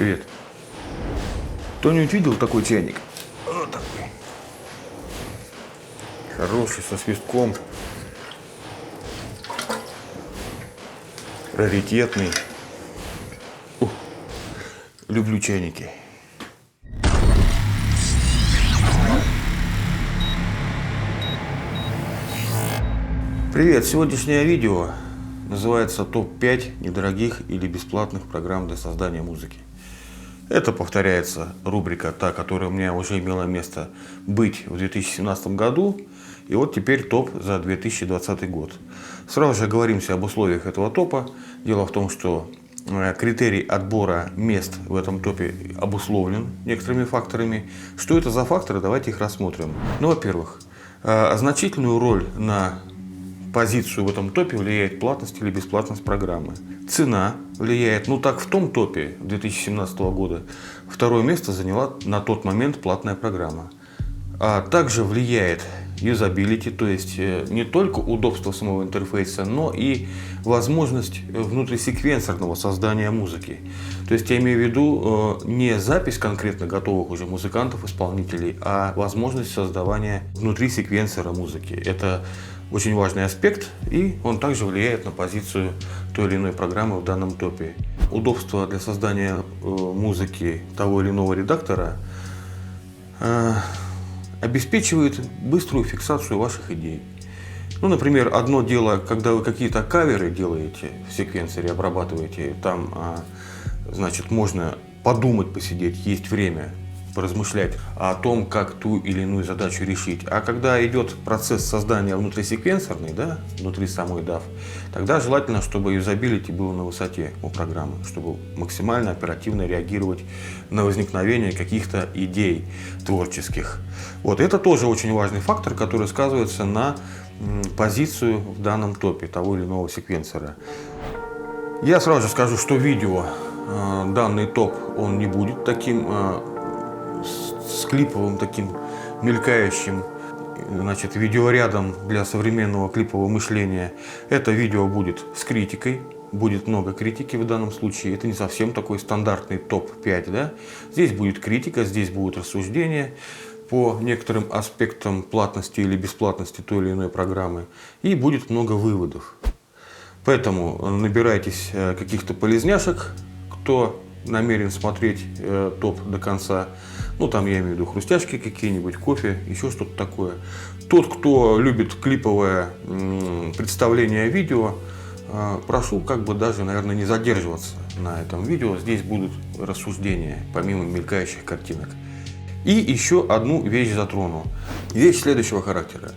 Привет. Кто-нибудь видел такой чайник? Вот такой. Хороший, со свистком. Раритетный. Люблю чайники. Привет! Сегодняшнее видео называется топ-5 недорогих или бесплатных программ для создания музыки. Это повторяется рубрика, та, которая у меня уже имела место быть в 2017 году. И вот теперь топ за 2020 год. Сразу же оговоримся об условиях этого топа. Дело в том, что критерий отбора мест в этом топе обусловлен некоторыми факторами. Что это за факторы? Давайте их рассмотрим. Ну, во-первых, значительную роль на позицию в этом топе влияет платность или бесплатность программы. Цена влияет, так в том топе 2017 года второе место заняла на тот момент платная программа. А также влияет юзабилити, то есть не только удобство самого интерфейса, но и возможность внутрисеквенсорного создания музыки. То есть я имею в виду не запись конкретно готовых уже музыкантов, исполнителей, а возможность создавания внутри секвенсора музыки. Это очень важный аспект, и он также влияет на позицию той или иной программы в данном топе. Удобство для создания музыки того или иного редактора обеспечивает быструю фиксацию ваших идей. Например, одно дело, когда вы какие-то каверы делаете в секвенсоре, обрабатываете, там, значит, можно подумать, посидеть, есть время, поразмышлять о том, как ту или иную задачу решить. А когда идет процесс создания внутрисеквенсорный, внутри самой DAW, тогда желательно, чтобы юзабилити было на высоте у программы, чтобы максимально оперативно реагировать на возникновение каких-то идей творческих. Вот это тоже очень важный фактор, который сказывается на позицию в данном топе того или иного секвенсора. Я сразу же скажу, что видео данный топ, он не будет таким с клиповым таким мелькающим, значит, видеорядом для современного клипового мышления. Это видео будет с критикой, будет много критики в данном случае. Это не совсем такой стандартный топ-5, Здесь будет критика, здесь будут рассуждения по некоторым аспектам платности или бесплатности той или иной программы. И будет много выводов. Поэтому набирайтесь каких-то полезняшек, кто намерен смотреть топ до конца. Там я имею в виду хрустяшки какие-нибудь, кофе, еще что-то такое. Тот, кто любит клиповое представление видео, прошу даже, наверное, не задерживаться на этом видео. Здесь будут рассуждения, помимо мелькающих картинок. И еще одну вещь затрону. Вещь следующего характера.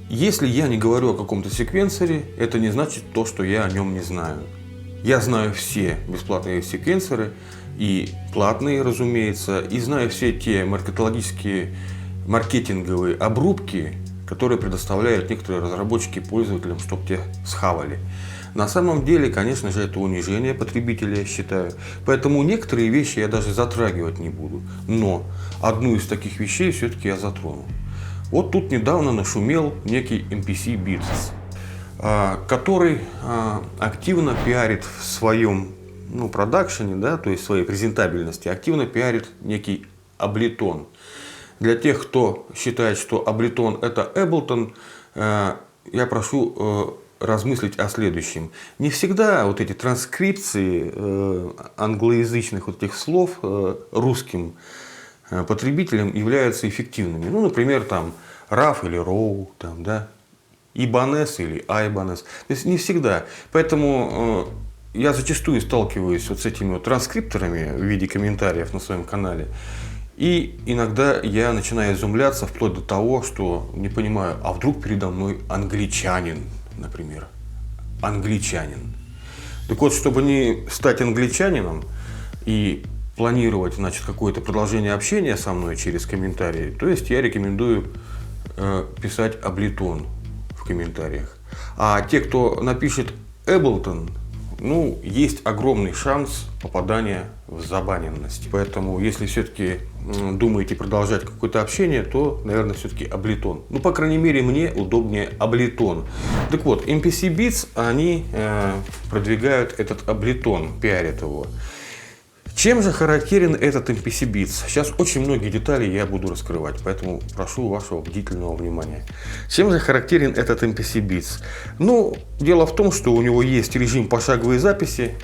Если я не говорю о каком-то секвенсоре, это не значит то, что я о нем не знаю. Я знаю все бесплатные секвенсоры, и платные, разумеется, и знаю все те маркетинговые обрубки, которые предоставляют некоторые разработчики пользователям, чтобы те схавали. На самом деле, конечно же, это унижение потребителя, я считаю. Поэтому некоторые вещи я даже затрагивать не буду. Но одну из таких вещей все-таки я затрону. Вот тут недавно нашумел некий MPC Beats, который активно пиарит в своем продакшене, то есть своей презентабельности, активно пиарит некий Ableton. Для тех, кто считает, что Ableton это Ableton, я прошу размыслить о следующем. Не всегда вот эти транскрипции англоязычных этих слов русским потребителям являются эффективными. Например, RAW или RAW, Ibanez или Ibanez. То есть не всегда. Поэтому я зачастую сталкиваюсь с этими транскрипторами в виде комментариев на своем канале. И иногда я начинаю изумляться вплоть до того, что не понимаю, а вдруг передо мной англичанин, например. Англичанин. Так вот, чтобы не стать англичанином и планировать, какое-то продолжение общения со мной через комментарии, то есть я рекомендую писать Ableton в комментариях. А те, кто напишет Ableton, есть огромный шанс попадания в забаненность. Поэтому, если все-таки думаете продолжать какое-то общение, то, наверное, все-таки Ableton. По крайней мере, мне удобнее Ableton. Так вот, MPC Beats, они продвигают этот Ableton, пиарят его. Чем же характерен этот MPC Beats? Сейчас очень многие детали я буду раскрывать, поэтому прошу вашего бдительного внимания. Чем же характерен этот MPC Beats? Ну, дело в том, что у него есть режим пошаговой записи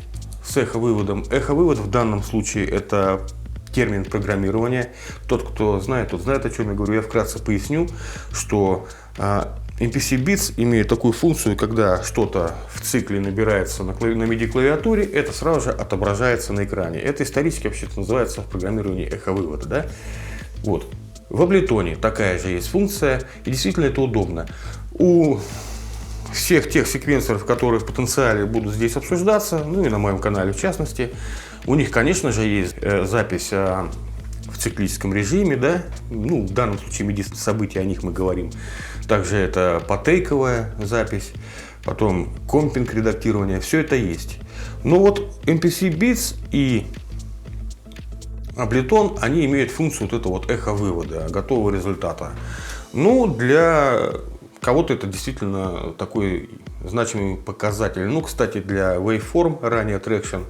с эховыводом. Эховывод в данном случае это термин программирования. Тот, кто знает, тот знает, о чем я говорю. Я вкратце поясню, что MPC Beats имеет такую функцию, когда что-то в цикле набирается на MIDI-клавиатуре, это сразу же отображается на экране. Это исторически вообще-то называется в программировании эховывода. Да? Вот. В Ableton такая же есть функция, и действительно это удобно. У всех тех секвенсоров, которые в потенциале будут здесь обсуждаться, ну и на моем канале в частности, у них, конечно же, есть запись в циклическом режиме, да, ну, в данном случае MIDI события, о них мы говорим. Также это потейковая запись, потом компинг редактирование, все это есть. Но вот MPC Beats и Ableton, они имеют функцию вот этого вот эхо-вывода, готового результата. Ну, для кого-то это действительно такой значимый показатель. Ну, кстати, для Waveform, ранее Traction,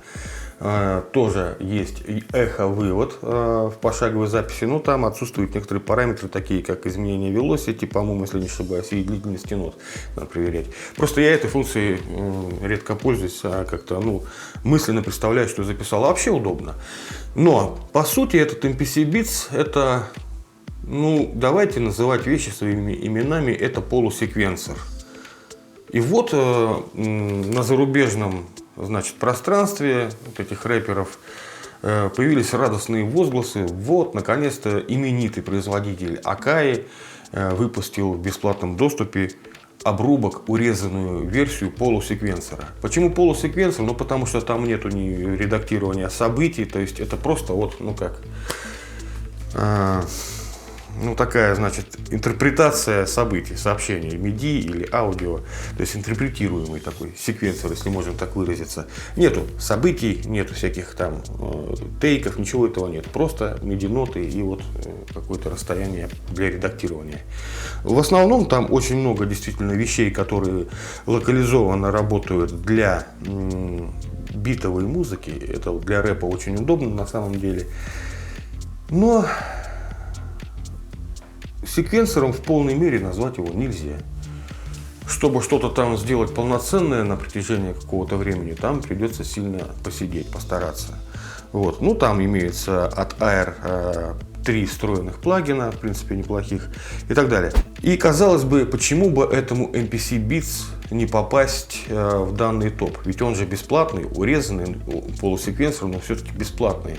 тоже есть эхо-вывод в пошаговой записи, но там отсутствуют некоторые параметры, такие как изменение velocity, по-моему, если не ошибаюсь, и длительности нот надо проверять. Просто я этой функцией редко пользуюсь, а как-то мысленно представляю, что записал. А вообще удобно. Но, по сути, этот MPC Beats, это, давайте называть вещи своими именами, это полусеквенсор. И вот на зарубежном пространстве вот этих рэперов появились радостные возгласы. Вот, наконец-то, именитый производитель Akai выпустил в бесплатном доступе обрубок, урезанную версию полусеквенсора. Почему полусеквенсор? Ну, потому что там нету ни редактирования событий, то есть это просто такая, интерпретация событий, сообщений, MIDI или аудио, то есть интерпретируемый такой секвенсор, если можно так выразиться. Нету событий, нету всяких там тейков, ничего этого нет. Просто MIDI-ноты и вот какое-то расстояние для редактирования. В основном там очень много действительно вещей, которые локализованно работают для битовой музыки. Это для рэпа очень удобно на самом деле. Но секвенсором в полной мере назвать его нельзя. Чтобы что-то там сделать полноценное на протяжении какого-то времени, там придется сильно посидеть, постараться. Вот. Ну, там имеется от Air 3 встроенных плагина, в принципе, неплохих, и так далее. И, казалось бы, почему бы этому MPC Beats не попасть в данный топ? Ведь он же бесплатный, урезанный, полусеквенсор, но все-таки бесплатный.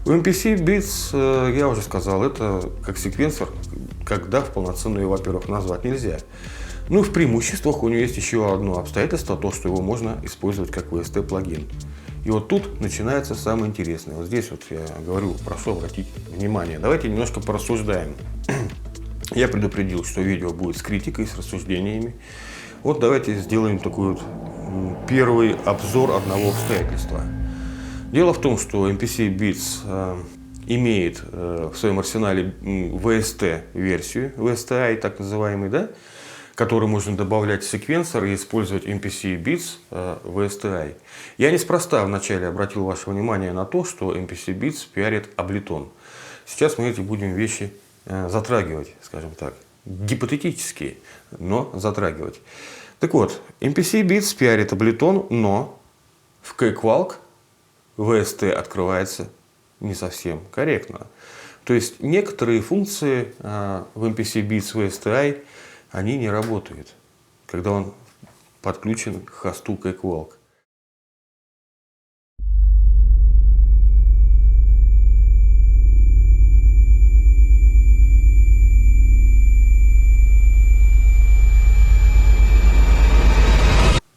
У MPC Beats, я уже сказал, это как секвенсор, когда в полноценную, во-первых, назвать нельзя. Ну, в преимуществах у него есть еще одно обстоятельство, то, что его можно использовать как VST-плагин. И вот тут начинается самое интересное. Вот здесь вот я говорю, прошу обратить внимание. Давайте немножко порассуждаем. Я предупредил, что видео будет с критикой, с рассуждениями. Вот давайте сделаем такой вот первый обзор одного обстоятельства. Дело в том, что MPC Beats имеет в своем арсенале VST-версию, VSTi так называемый, да, который можно добавлять в секвенсор и использовать MPC Beats VSTi. Я неспроста вначале обратил ваше внимание на то, что MPC Beats пиарит Ableton. Сейчас мы эти будем вещи затрагивать, скажем так, гипотетические, но затрагивать. Так вот, MPC Beats пиарит Ableton, но в Cakewalk VST открывается не совсем корректно. То есть некоторые функции в MPC Beats VSTi, они не работают, когда он подключен к хосту Cakewalk.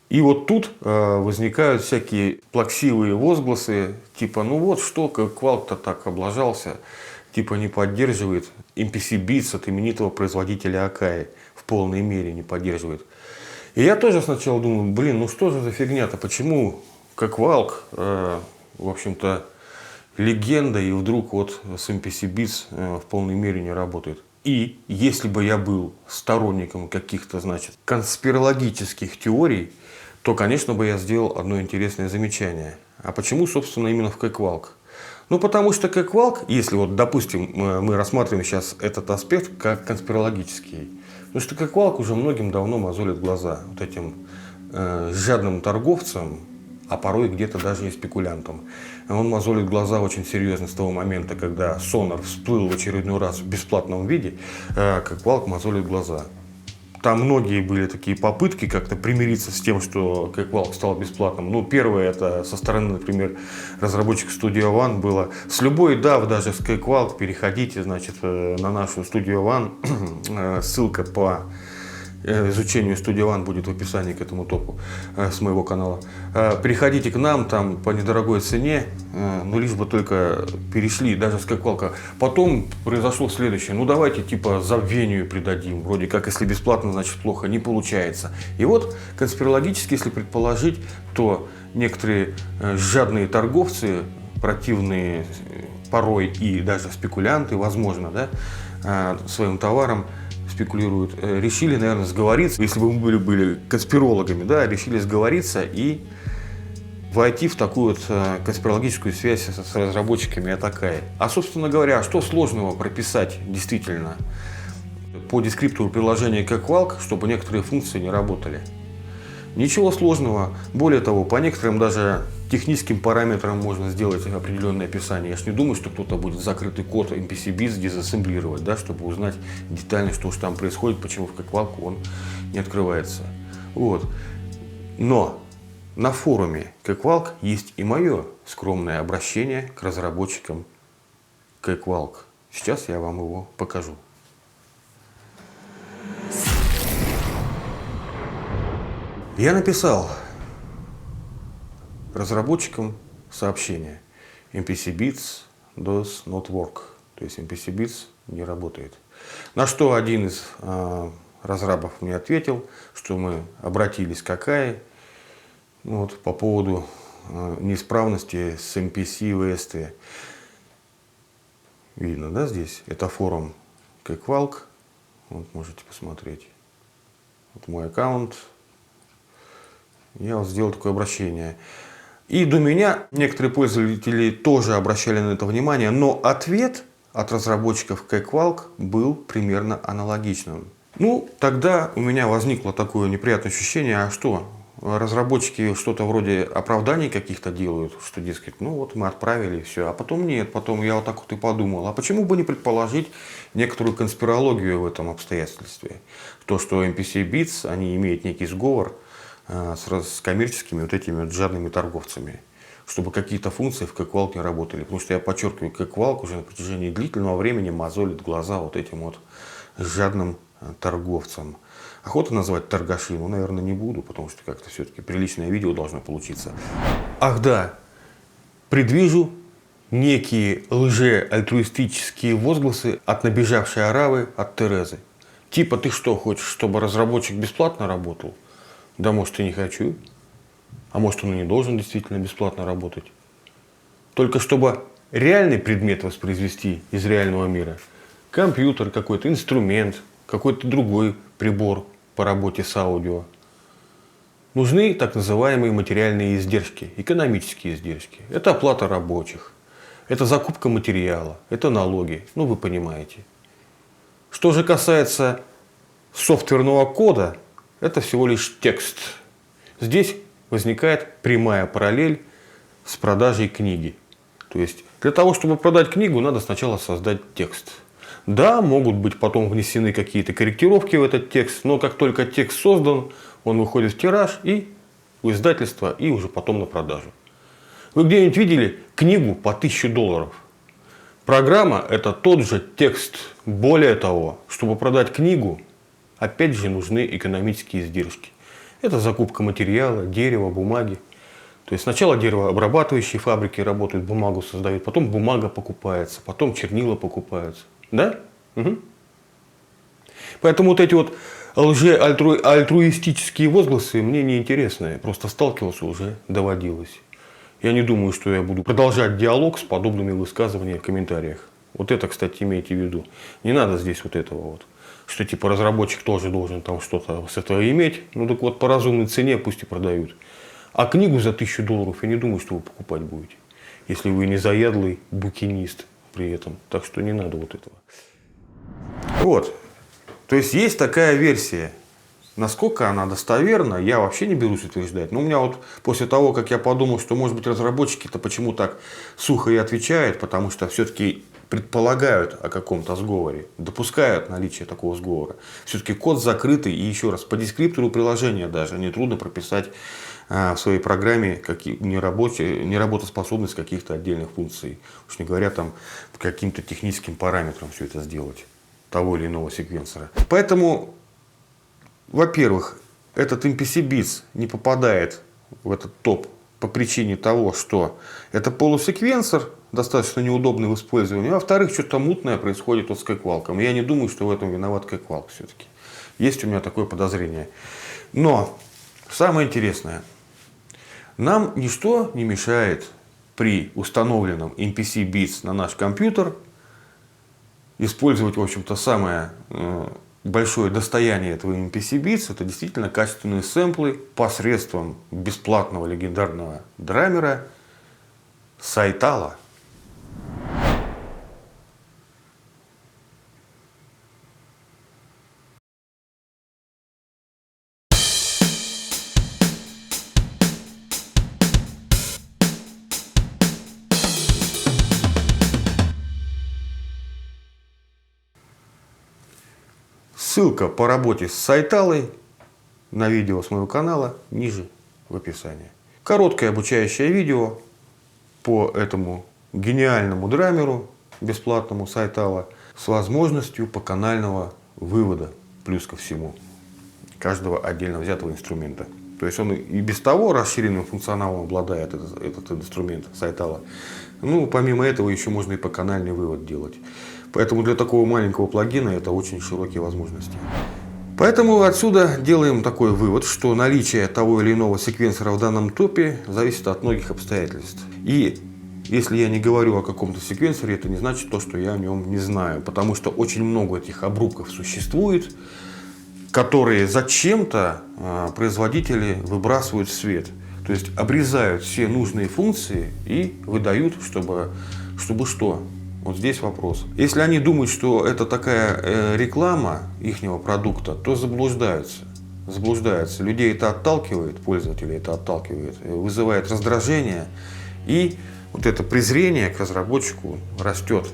И вот тут возникают всякие плаксивые возгласы, типа, ну вот что, Cakewalk-то так облажался, типа не поддерживает MPC Beats от именитого производителя Akai, в полной мере не поддерживает. И я тоже сначала думаю, блин, ну что же за фигня-то, почему Cakewalk, в общем-то, легенда, и вдруг вот с MPC Beats в полной мере не работает. И если бы я был сторонником каких-то, конспирологических теорий, то, конечно, бы я сделал одно интересное замечание. А почему, собственно, именно в Cakewalk? Ну, потому что кэквалк, если вот, допустим, мы рассматриваем сейчас этот аспект как конспирологический, потому что кэквалк уже многим давно мозолит глаза вот этим жадным торговцам, а порой где-то даже и спекулянтам. Он мозолит глаза очень серьезно с того момента, когда Сонар всплыл в очередной раз в бесплатном виде, кэквалк мозолит глаза. Там многие были такие попытки как-то примириться с тем, что кэквалк стал бесплатным. Ну, первое, это со стороны, например, разработчиков Studio One было. С любой DAW, даже с кэквалк, переходите, значит, на нашу Studio One. Ссылка по изучению Studio One будет в описании к этому топу с моего канала. Переходите к нам, там по недорогой цене, ну лишь бы только перешли, даже с кэквалка. Потом произошло следующее, ну давайте типа забвению придадим, вроде как если бесплатно, значит плохо, не получается. И вот конспирологически, если предположить, то некоторые жадные торговцы, противные порой и даже спекулянты, возможно, да, своим товаром спекулируют, решили, наверное, сговориться, если бы мы были конспирологами, да, решили сговориться и войти в такую вот конспирологическую связь с разработчиками Атакай. А, собственно говоря, что сложного прописать действительно по дескриптору приложения кэквалк, чтобы некоторые функции не работали? Ничего сложного. Более того, по некоторым даже техническим параметрам можно сделать определенное описание. Я ж не думаю, что кто-то будет закрытый код MPC-Bits дезассемблировать, да, чтобы узнать детально, что же там происходит, почему в кэквалку он не открывается. Вот. Но на форуме кэквалк есть и мое скромное обращение к разработчикам кэквалк. Сейчас я вам его покажу. Я написал разработчикам сообщение: MPC-Bits does not work, то есть MPC-Bits не работает. На что один из разрабов мне ответил, что мы обратились к Акае вот, по поводу неисправности с MPC VST. Видно, да, здесь? Это форум кэквалк. Вот можете посмотреть. Вот мой аккаунт. Я вот сделал такое обращение. И до меня некоторые пользователи тоже обращали на это внимание, но ответ от разработчиков кэквалк был примерно аналогичным. Ну, тогда у меня возникло такое неприятное ощущение, а что, разработчики что-то вроде оправданий каких-то делают, что, дескать, ну вот мы отправили и все, а потом нет, потом я вот так вот и подумал, а почему бы не предположить некоторую конспирологию в этом обстоятельстве? То, что MPC-Bits, они имеют некий сговор с коммерческими вот этими вот жадными торговцами, чтобы какие-то функции в кэквалк не работали. Потому что я подчеркиваю, кэквалк уже на протяжении длительного времени мозолит глаза вот этим вот жадным торговцам. Охота назвать торгаши, ну, наверное, не буду, потому что как-то все-таки приличное видео должно получиться. Ах да, предвижу некие лжеальтруистические возгласы от набежавшей оравы от Терезы. Типа, ты что, хочешь, чтобы разработчик бесплатно работал? Да, может, и не хочу. А может, он и не должен действительно бесплатно работать. Только чтобы реальный предмет воспроизвести из реального мира. Компьютер какой-то, инструмент, какой-то другой прибор по работе с аудио. Нужны так называемые материальные издержки, экономические издержки. Это оплата рабочих, это закупка материала, это налоги. Ну, вы понимаете. Что же касается софтверного кода, это всего лишь текст. Здесь возникает прямая параллель с продажей книги. То есть для того, чтобы продать книгу, надо сначала создать текст. Да, могут быть потом внесены какие-то корректировки в этот текст, но как только текст создан, он выходит в тираж и в издательство, и уже потом на продажу. Вы где-нибудь видели книгу по $1000? Программа – это тот же текст. Более того, чтобы продать книгу, опять же нужны экономические издержки. Это закупка материала, дерева, бумаги. То есть сначала деревообрабатывающие фабрики работают, бумагу создают, потом бумага покупается, потом чернила покупаются. Да? Угу. Поэтому вот эти вот лжеальтруистические возгласы мне не интересны. Просто сталкивался уже, доводилось. Я не думаю, что я буду продолжать диалог с подобными высказываниями в комментариях. Вот это, кстати, имейте в виду. Не надо здесь вот этого вот. Что типа разработчик тоже должен там что-то с этого иметь. Ну так вот по разумной цене пусть и продают. А книгу за $1000 я не думаю, что вы покупать будете. если вы не заядлый букинист при этом. Так что не надо вот этого. Вот. То есть есть такая версия. Насколько она достоверна, я вообще не берусь утверждать. Но у меня вот после того, как я подумал, что, может быть, разработчики-то почему так сухо и отвечают, потому что все-таки предполагают о каком-то сговоре, допускают наличие такого сговора. Все-таки код закрытый, и еще раз, по дескриптору приложения даже нетрудно прописать в своей программе неработоспособность каких-то отдельных функций. Уж не говоря там по каким-то техническим параметрам все это сделать, того или иного секвенсора. Поэтому, во-первых, этот MPC Bits не попадает в этот топ по причине того, что это полусеквенсор, достаточно неудобный в использовании. А во-вторых, что-то мутное происходит вот с кэквалком. Я не думаю, что в этом виноват кэквалк все-таки. Есть у меня такое подозрение. Но самое интересное. Нам ничто не мешает при установленном MPC Bits на наш компьютер использовать, в общем-то, самое большое достояние этого MPC Bits. Это действительно качественные сэмплы посредством бесплатного легендарного драмера Saitala. Ссылка по работе с Сайталой на видео с моего канала ниже в описании. Короткое обучающее видео по этому гениальному драмеру бесплатному Сайтала с возможностью поканального вывода, плюс ко всему, каждого отдельно взятого инструмента. То есть он и без того расширенным функционалом обладает, этот инструмент Сайтала. Ну, помимо этого еще можно и поканальный вывод делать. Поэтому для такого маленького плагина это очень широкие возможности. Поэтому отсюда делаем такой вывод, что наличие того или иного секвенсора в данном топе зависит от многих обстоятельств. И если я не говорю о каком-то секвенсоре, это не значит то, что я о нем не знаю. Потому что очень много этих обрубков существует, которые зачем-то производители выбрасывают в свет. То есть обрезают все нужные функции и выдают, чтобы что? Вот здесь вопрос. Если они думают, что это такая реклама ихнего продукта, то заблуждаются. Заблуждаются. Людей это отталкивает, пользователей это отталкивает, вызывает раздражение. И вот это презрение к разработчику растет.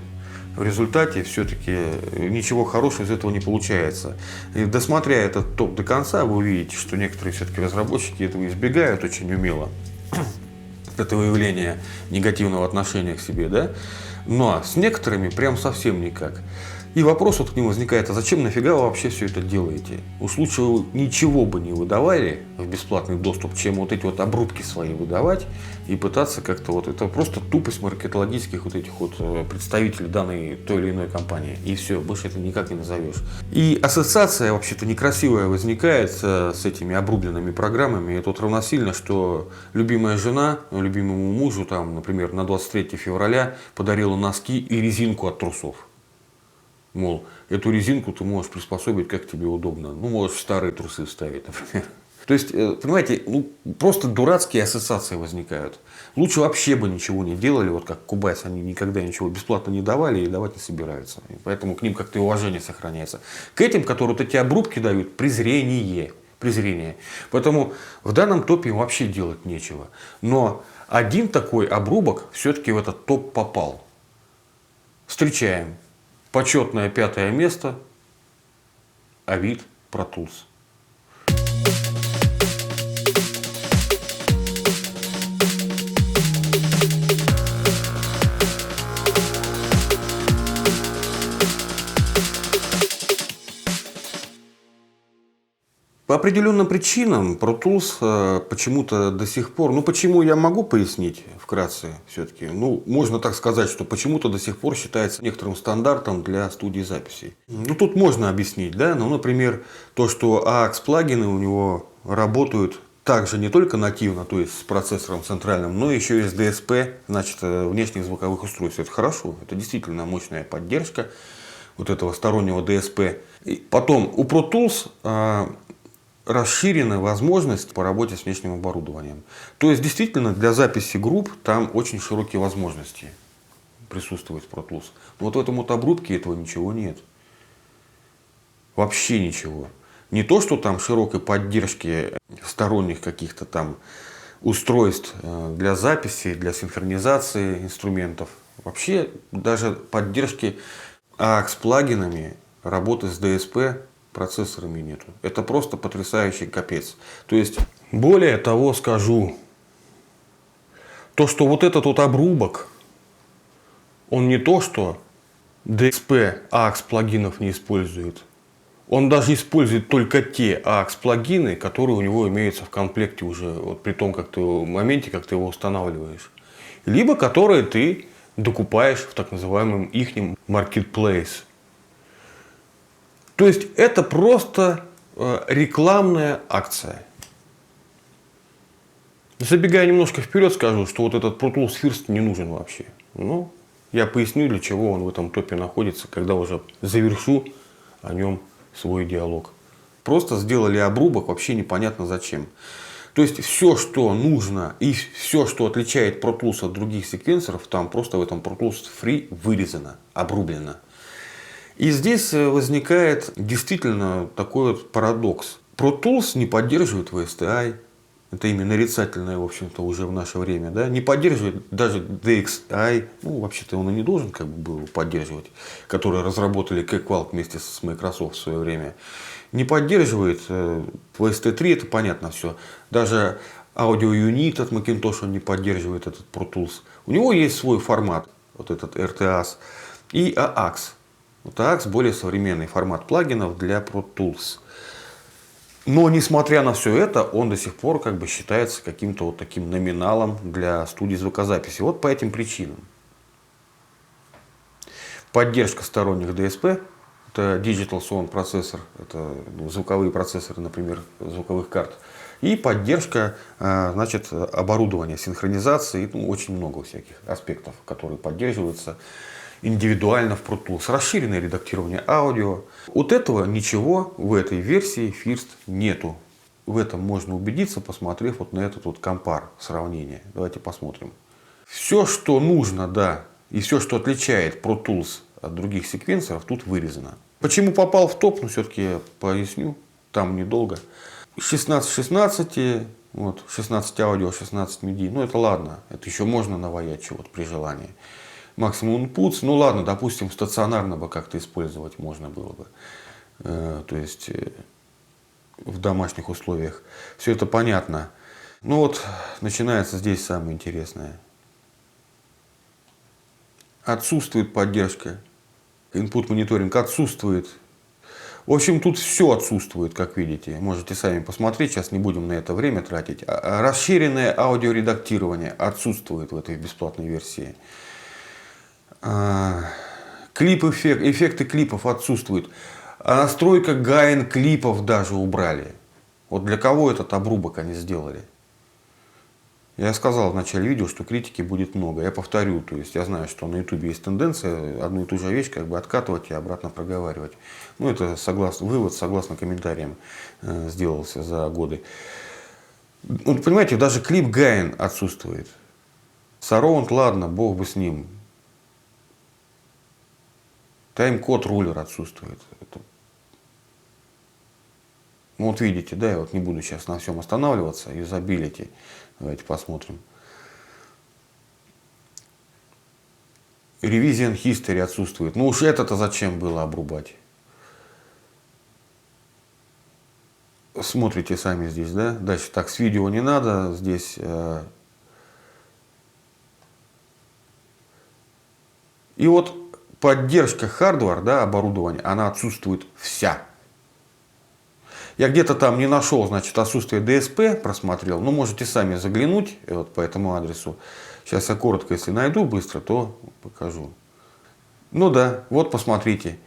В результате все-таки ничего хорошего из этого не получается. И досмотря этот топ до конца, вы увидите, что некоторые все-таки разработчики этого избегают очень умело. Это выявление негативного отношения к себе, да? Но с некоторыми прям совсем никак. И вопрос вот к нему возникает, а зачем нафига вы вообще все это делаете? Уж лучше вы ничего бы не выдавали в бесплатный доступ, чем вот эти вот обрубки свои выдавать и пытаться как-то вот, это просто тупость маркетологических вот этих вот представителей данной той или иной компании. И все, больше это никак не назовешь. И ассоциация вообще-то некрасивая возникает с этими обрубленными программами. Это вот равносильно, что любимая жена любимому мужу, там, например, на 23 февраля подарила носки и резинку от трусов. Мол, эту резинку ты можешь приспособить, как тебе удобно. Ну, можешь старые трусы вставить, например. То есть, понимаете, ну, просто дурацкие ассоциации возникают. Лучше вообще бы ничего не делали, вот как Кубайс, они никогда ничего бесплатно не давали и давать не собираются. И поэтому к ним как-то и уважение сохраняется. К этим, которые вот эти обрубки дают, презрение. Поэтому в данном топе им вообще делать нечего. Но один такой обрубок все-таки в этот топ попал. Встречаем. Почетное 5-е место. Avid Pro Tools. По определенным причинам Pro Tools почему-то до сих пор, ну почему я могу пояснить вкратце все-таки, ну можно так сказать, что почему-то до сих пор считается некоторым стандартом для студии записей. Ну тут можно объяснить, да, ну например то, что AAX плагины у него работают также не только нативно, то есть с процессором центральным, но еще и с DSP, значит внешних звуковых устройств. Это хорошо, это действительно мощная поддержка вот этого стороннего DSP. И потом у Pro Tools расширенная возможность по работе с внешним оборудованием. То есть, действительно, для записи групп там очень широкие возможности присутствует Pro Tools. Но вот в этом вот обрубке этого ничего нет. Вообще ничего. Не то, что там широкой поддержки сторонних каких-то там устройств для записи, для синхронизации инструментов. Вообще даже поддержки AUX плагинами, работы с DSP процессорами нету. Это просто потрясающий капец. То есть, более того скажу, то, что вот этот вот обрубок, он не то, что DSP AUX плагинов не использует. Он даже использует только те AUX плагины, которые у него имеются в комплекте уже, вот при том, как ты, в моменте, как ты его устанавливаешь. Либо которые ты докупаешь в так называемом ихнем marketplace. То есть это просто рекламная акция. Забегая немножко вперед, скажу, что вот этот Pro Tools First не нужен вообще. Но я поясню, для чего он в этом топе находится, когда уже завершу о нем свой диалог. Просто сделали обрубок, вообще непонятно зачем. То есть все, что нужно и все, что отличает Pro Tools от других секвенсоров, там просто в этом Pro Tools Free вырезано, обрублено. И здесь возникает действительно такой вот парадокс. Pro Tools не поддерживает VSTi. Это имя нарицательное, в общем-то, уже в наше время. Да? Не поддерживает даже DXi. Ну, вообще-то он и не должен как бы был поддерживать. Которые разработали Cakewalk вместе с Microsoft в свое время. Не поддерживает VST3, это понятно все. Даже Audio Unit от Macintosh он не поддерживает, этот Pro Tools. У него есть свой формат, вот этот RTAS. И AUX. Вот AUX более современный формат плагинов для Pro Tools. Но, несмотря на все это, он до сих пор как бы считается каким-то вот таким номиналом для студии звукозаписи. Вот по этим причинам. Поддержка сторонних DSP, это Digital Sound процессор, это звуковые процессоры, например, звуковых карт. И поддержка, значит, оборудования, синхронизации, ну, очень много всяких аспектов, которые поддерживаются индивидуально в Pro Tools. Расширенное редактирование аудио. Вот этого ничего в этой версии First нету. В этом можно убедиться, посмотрев вот на этот вот компар, сравнение. Давайте посмотрим. Все, что нужно, да, и все, что отличает Pro Tools от других секвенсоров, тут вырезано. Почему попал в топ, ну все-таки я поясню, там недолго. 16-16, вот, 16 аудио, 16 MIDI, ну это ладно, это еще можно наваять чего-то при желании. Максимум inputs, ну ладно, допустим, стационарно бы как-то использовать можно было бы. То есть в домашних условиях. Все это понятно. Ну вот, начинается здесь самое интересное. Отсутствует поддержка. Input мониторинг отсутствует. В общем, тут все отсутствует, как видите. Можете сами посмотреть, сейчас не будем на это время тратить. Расширенное аудиоредактирование отсутствует в этой бесплатной версии. Эффекты клипов отсутствуют. А настройка гаин клипов даже убрали. Вот для кого этот обрубок они сделали? Я сказал в начале видео, что критики будет много. Я повторю, то есть я знаю, что на YouTube есть тенденция одну и ту же вещь как бы откатывать и обратно проговаривать. Ну это вывод согласно комментариям сделался за годы. Вот понимаете, даже клип гаин отсутствует. Surround, ладно, бог бы с ним. Тайм-код рулер отсутствует. Ну вот видите, да, я вот не буду сейчас на всем останавливаться. Юзабилити. Давайте посмотрим. Revision History отсутствует. Ну уж это-то зачем было обрубать? Смотрите сами здесь, да? Дальше так, с видео не надо. Здесь... И вот поддержка хардвар, да, оборудования, она отсутствует вся. Я где-то там не нашел, значит, отсутствие DSP, просмотрел. Ну, можете сами заглянуть вот по этому адресу. Сейчас я коротко, если найду быстро, то покажу. Ну да, вот посмотрите.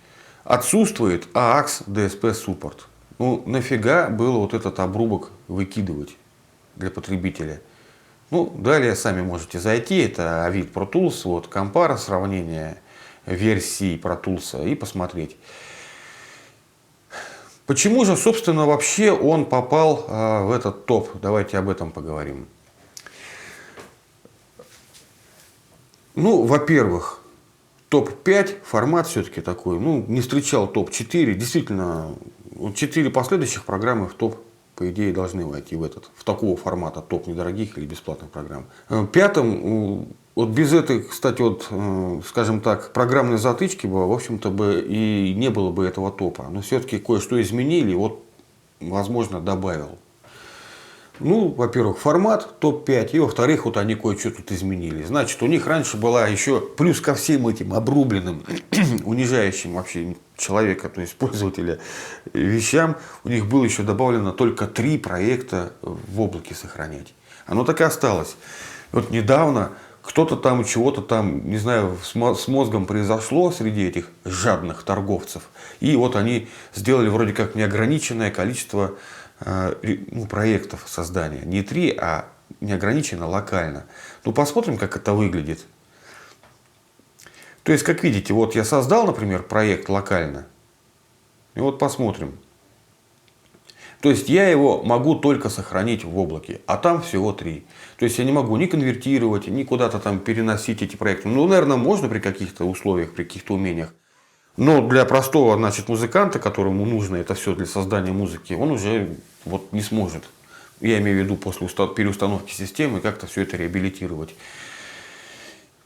Отсутствует AUX DSP Support. Ну, нафига было вот этот обрубок выкидывать для потребителя? Ну, далее сами можете зайти. Это Avid Pro Tools, вот, компара, сравнение версий Pro Tools и посмотреть. Почему же, собственно, вообще он попал в этот топ? Давайте об этом поговорим. Ну, во-первых, топ-5 формат все-таки такой, ну, не встречал топ-4. Действительно, 4 последующих программы в топ, по идее, должны войти в такого формата топ недорогих или бесплатных программ. Пятым, вот без этой, кстати, вот, скажем так, программной затычки бы, в общем-то, бы и не было бы этого топа. Но все-таки кое-что изменили, вот, возможно, добавил. Ну, во-первых, формат топ-5, и во-вторых, вот они кое-что тут изменили. Значит, у них раньше была еще, плюс ко всем этим обрубленным, унижающим вообще человека, то есть пользователя, вещам, у них было еще добавлено только 3 проекта в облаке сохранять. Оно так и осталось. Вот недавно кто-то там чего-то там, не знаю, с мозгом произошло среди этих жадных торговцев. И вот они сделали вроде как неограниченное количество проектов создания. Не 3, а неограниченно локально. Ну, посмотрим, как это выглядит. То есть, как видите, вот я создал, например, проект локально. И вот посмотрим. То есть, я его могу только сохранить в облаке. А там всего 3. То есть, я не могу ни конвертировать, ни куда-то там переносить эти проекты. Ну, наверное, можно при каких-то условиях, при каких-то умениях. Но для простого, значит, музыканта, которому нужно это все для создания музыки, он уже вот не сможет. Я имею в виду после переустановки системы как-то все это реабилитировать.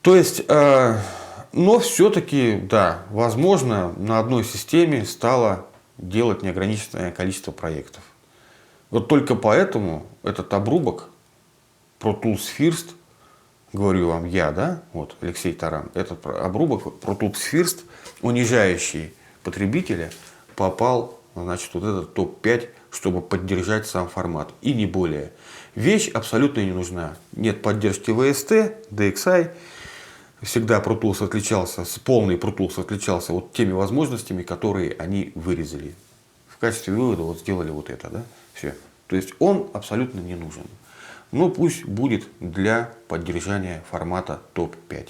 То есть, но все-таки, да, возможно, на одной системе стало делать неограниченное количество проектов. Вот только поэтому этот обрубок Pro Tools First, говорю вам я, да, вот Алексей Таран, этот обрубок Pro Tools First, унижающий потребителя, попал, значит, вот этот топ-5, чтобы поддержать сам формат. И не более. Вещь абсолютно не нужна. Нет поддержки VST, DXI. Всегда Pro Tools отличался, полный Pro Tools отличался вот теми возможностями, которые они вырезали. В качестве вывода вот сделали вот это, да, все. То есть он абсолютно не нужен. Но пусть будет для поддержания формата топ-5.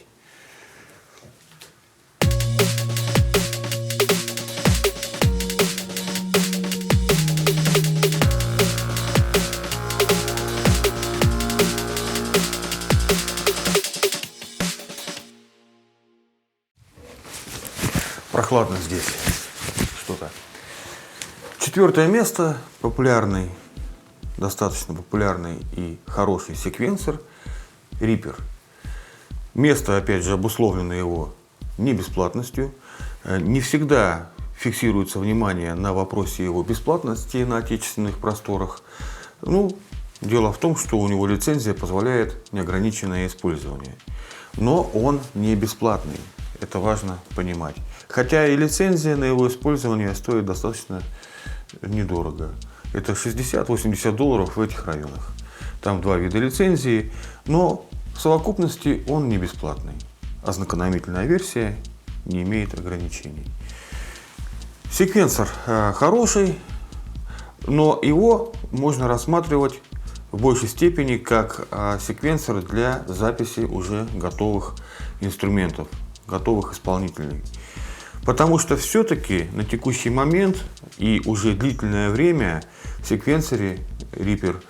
Прохладно здесь что-то. 4-е место. Популярный, достаточно популярный и хороший секвенсор Reaper. Место, опять же, обусловлено его не бесплатностью. Не всегда фиксируется внимание на вопросе его бесплатности на отечественных просторах. Ну, дело в том, что у него лицензия позволяет неограниченное использование. Но он не бесплатный. Это важно понимать. Хотя и лицензия на его использование стоит достаточно недорого. Это $60-80 в этих районах. Там 2 вида лицензии, но в совокупности он не бесплатный. Ознакомительная версия не имеет ограничений. Секвенсор хороший, но его можно рассматривать в большей степени как секвенсор для записи уже готовых инструментов, готовых исполнителей. Потому что все-таки на текущий момент и уже длительное время в секвенсоре Reaper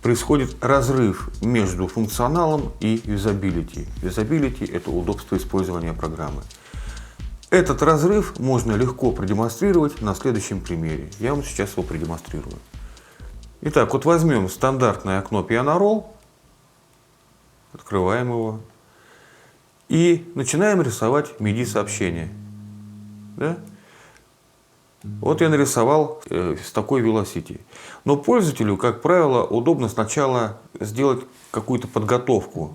происходит разрыв между функционалом и юзабилити. Юзабилити – это удобство использования программы. Этот разрыв можно легко продемонстрировать на следующем примере. Я вам сейчас его продемонстрирую. Итак, вот возьмем стандартное окно Piano Roll, открываем его и начинаем рисовать MIDI-сообщение. Да? Вот я нарисовал с такой Velocity. Но пользователю, как правило, удобно сначала сделать какую-то подготовку,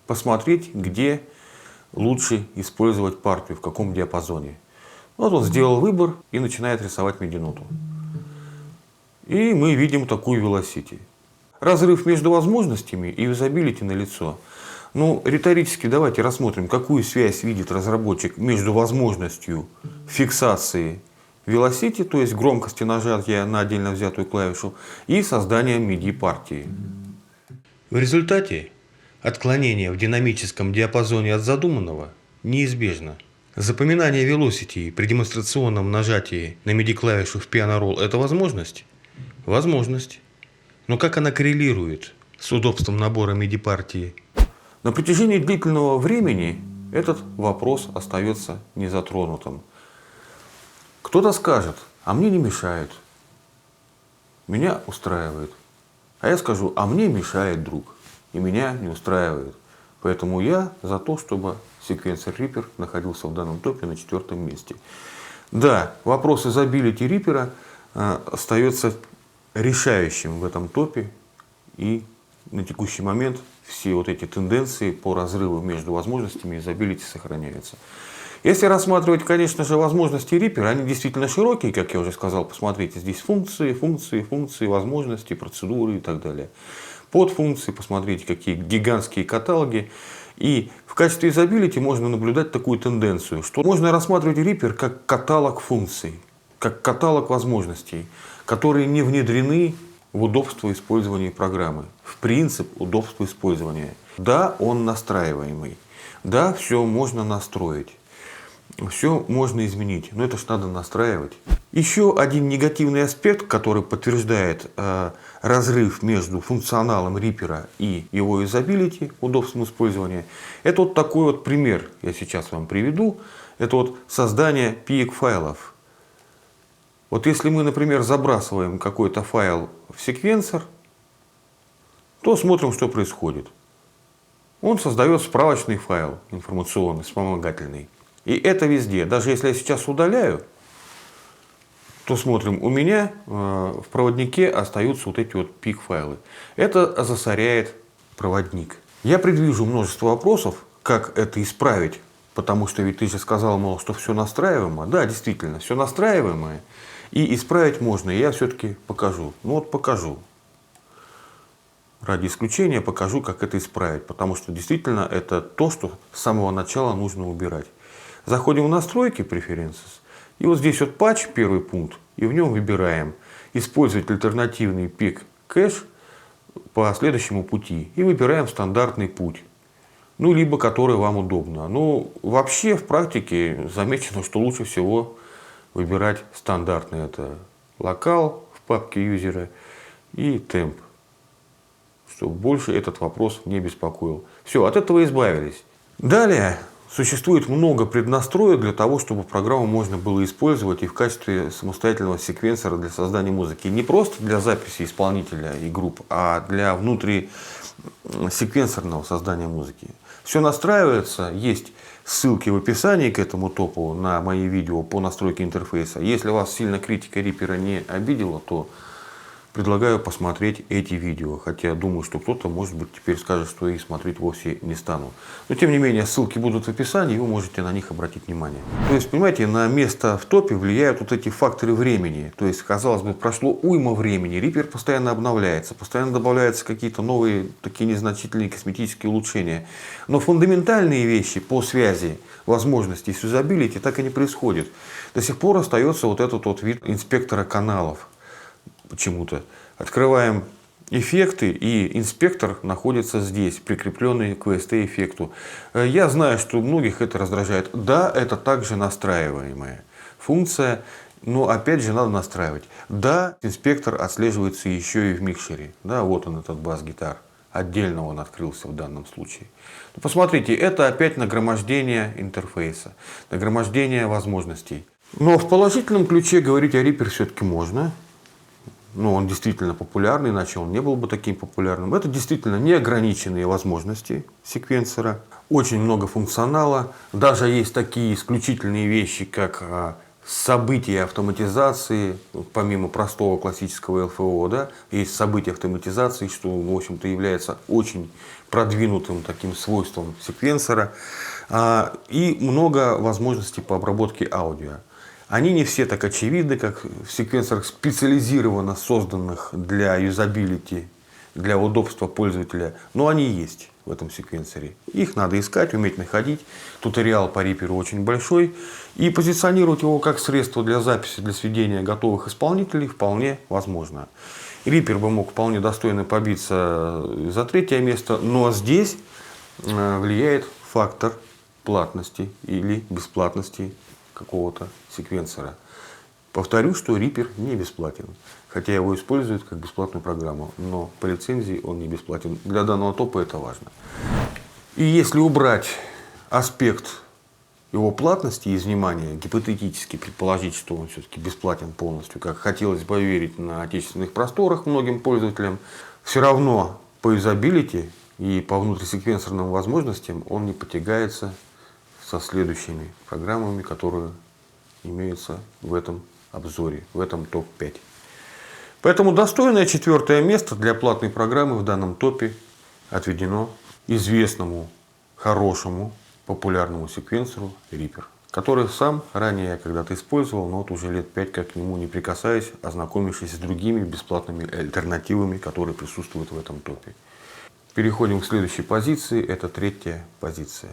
посмотреть, где лучше использовать партию, в каком диапазоне. Вот он сделал выбор и начинает рисовать MIDI-ноту. И мы видим такую Velocity. Разрыв между возможностями и юзабилити налицо. Ну, риторически давайте рассмотрим, какую связь видит разработчик между возможностью фиксации Velocity, то есть громкости нажатия на отдельно взятую клавишу, и созданием MIDI-партии. В результате отклонение в динамическом диапазоне от задуманного неизбежно. Запоминание velocity при демонстрационном нажатии на MIDI-клавишу в Piano Roll – это возможность? Возможность. Но как она коррелирует с удобством набора MIDI-партии? На протяжении длительного времени этот вопрос остается незатронутым. Кто-то скажет, а мне не мешает, меня устраивает. А я скажу, а мне мешает, друг, и меня не устраивает. Поэтому я за то, чтобы секвенсор Reaper находился в данном топе на 4-м месте. Да, вопрос изобилити Reaper остается решающим в этом топе. И на текущий момент все вот эти тенденции по разрыву между возможностями изобилити сохраняются. Если рассматривать, конечно же, возможности Reaper, они действительно широкие, как я уже сказал. Посмотрите, здесь функции, возможности, процедуры и так далее. Подфункции, посмотрите, какие гигантские каталоги. И в качестве изобилити можно наблюдать такую тенденцию, что можно рассматривать Reaper как каталог функций, как каталог возможностей, которые не внедрены в удобство использования программы, в принцип удобства использования. Да, он настраиваемый, да, все можно настроить, все можно изменить, но это ж надо настраивать. Еще один негативный аспект, который подтверждает разрыв между функционалом Reaper и его изобилити, удобством использования, это вот такой вот пример, я сейчас вам приведу, это вот создание PEG-файлов. Вот если мы, например, забрасываем какой-то файл в секвенсор, то смотрим, что происходит. Он создает справочный файл информационный, вспомогательный. И это везде. Даже если я сейчас удаляю, то смотрим, у меня в проводнике остаются вот эти вот PEG-файлы. Это засоряет проводник. Я предвижу множество вопросов, как это исправить. Потому что ведь ты же сказал, мол, что все настраиваемо. Да, действительно, все настраиваемое. И исправить можно, и я все-таки покажу. Ну вот покажу. Ради исключения покажу, как это исправить. Потому что действительно это то, что с самого начала нужно убирать. Заходим в настройки Preferences. И вот здесь вот патч, первый пункт. И в нем выбираем использовать альтернативный PEG кэш по следующему пути. И выбираем стандартный путь. Ну, либо который вам удобно. Но вообще в практике замечено, что лучше всего выбирать стандартный. Это локал в папке юзера и темп. Чтобы больше этот вопрос не беспокоил. Все, от этого избавились. Далее существует много преднастроек для того, чтобы программу можно было использовать и в качестве самостоятельного секвенсора для создания музыки. Не просто для записи исполнителя и групп, а для внутрисеквенсорного создания музыки. Все настраивается, есть ссылки в описании к этому топу на мои видео по настройке интерфейса. Если вас сильно критика Reaper не обидела, то предлагаю посмотреть эти видео. Хотя думаю, что кто-то, может быть, теперь скажет, что их смотреть вовсе не стану. Но тем не менее, ссылки будут в описании, и вы можете на них обратить внимание. То есть, понимаете, на место в топе влияют вот эти факторы времени. То есть, казалось бы, прошло уйма времени, Reaper постоянно обновляется, постоянно добавляются какие-то новые, такие незначительные косметические улучшения. Но фундаментальные вещи по связи возможностей с юзабилити так и не происходят. До сих пор остается вот этот вот вид инспектора каналов. Почему-то. Открываем эффекты, и инспектор находится здесь, прикрепленный к VST-эффекту. Я знаю, что многих это раздражает. Да, это также настраиваемая функция, но опять же надо настраивать. Да, инспектор отслеживается еще и в микшере. Да, вот он, этот бас-гитар. Отдельно он открылся в данном случае. Но посмотрите, это опять нагромождение интерфейса, нагромождение возможностей. Но в положительном ключе говорить о Reaper все-таки можно. Ну, он действительно популярный, иначе он не был бы таким популярным. Это действительно неограниченные возможности секвенсора. Очень много функционала. Даже есть такие исключительные вещи, как события автоматизации. Помимо простого классического ЛФО, да, есть события автоматизации, что, в общем-то, является очень продвинутым таким свойством секвенсора. И много возможностей по обработке аудио. Они не все так очевидны, как в секвенсорах, специализированно созданных для юзабилити, для удобства пользователя. Но они есть в этом секвенсоре. Их надо искать, уметь находить. Туториал по Reaper очень большой. И позиционировать его как средство для записи, для сведения готовых исполнителей вполне возможно. Reaper бы мог вполне достойно побиться за 3-е место. Но здесь влияет фактор платности или бесплатности какого-то секвенсора. Повторю, что Reaper не бесплатен, хотя его используют как бесплатную программу, но по лицензии он не бесплатен. Для данного топа это важно. И если убрать аспект его платности из внимания, гипотетически предположить, что он все-таки бесплатен полностью, как хотелось бы верить на отечественных просторах многим пользователям, все равно по юзабилити и по внутрисеквенсорным возможностям он не потягается со следующими программами, которые имеются в этом обзоре, в этом топ-5. Поэтому достойное 4-е место для платной программы в данном топе отведено известному, хорошему, популярному секвенсору Reaper, который сам ранее я когда-то использовал, но вот уже лет 5 как к нему не прикасаюсь, ознакомившись с другими бесплатными альтернативами, которые присутствуют в этом топе. Переходим к следующей позиции, это 3-я позиция.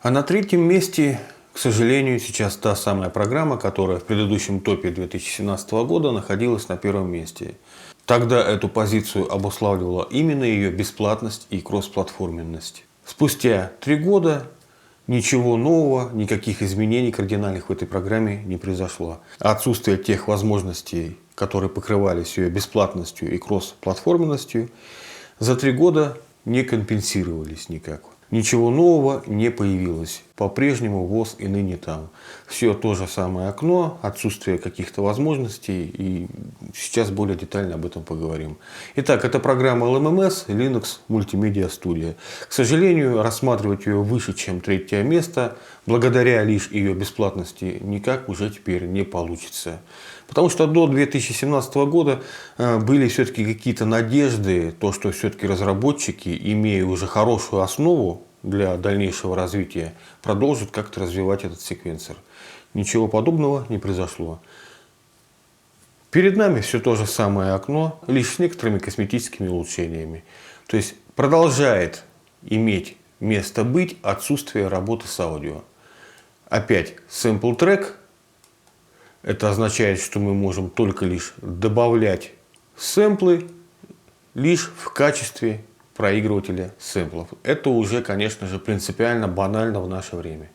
А на 3-м месте, к сожалению, сейчас та самая программа, которая в предыдущем топе 2017 года находилась на 1-м месте. Тогда эту позицию обуславливала именно ее бесплатность и кроссплатформенность. Спустя 3 года ничего нового, никаких изменений кардинальных в этой программе не произошло. Отсутствие тех возможностей, которые покрывались ее бесплатностью и кроссплатформенностью, за 3 года не компенсировались никак. Ничего нового не появилось. По-прежнему ВОЗ и ныне там. Все то же самое окно, отсутствие каких-то возможностей. И сейчас более детально об этом поговорим. Итак, это программа LMMS Linux Multimedia Studio. К сожалению, рассматривать ее выше, чем 3-е место, благодаря лишь ее бесплатности, никак уже теперь не получится. Потому что до 2017 года были все-таки какие-то надежды, то, что все-таки разработчики, имея уже хорошую основу для дальнейшего развития, продолжат как-то развивать этот секвенсор. Ничего подобного не произошло. Перед нами все то же самое окно, лишь с некоторыми косметическими улучшениями. То есть продолжает иметь место быть отсутствие работы с аудио. Опять sample track. Это означает, что мы можем только лишь добавлять сэмплы лишь в качестве проигрывателя сэмплов. Это уже, конечно же, принципиально банально в наше время.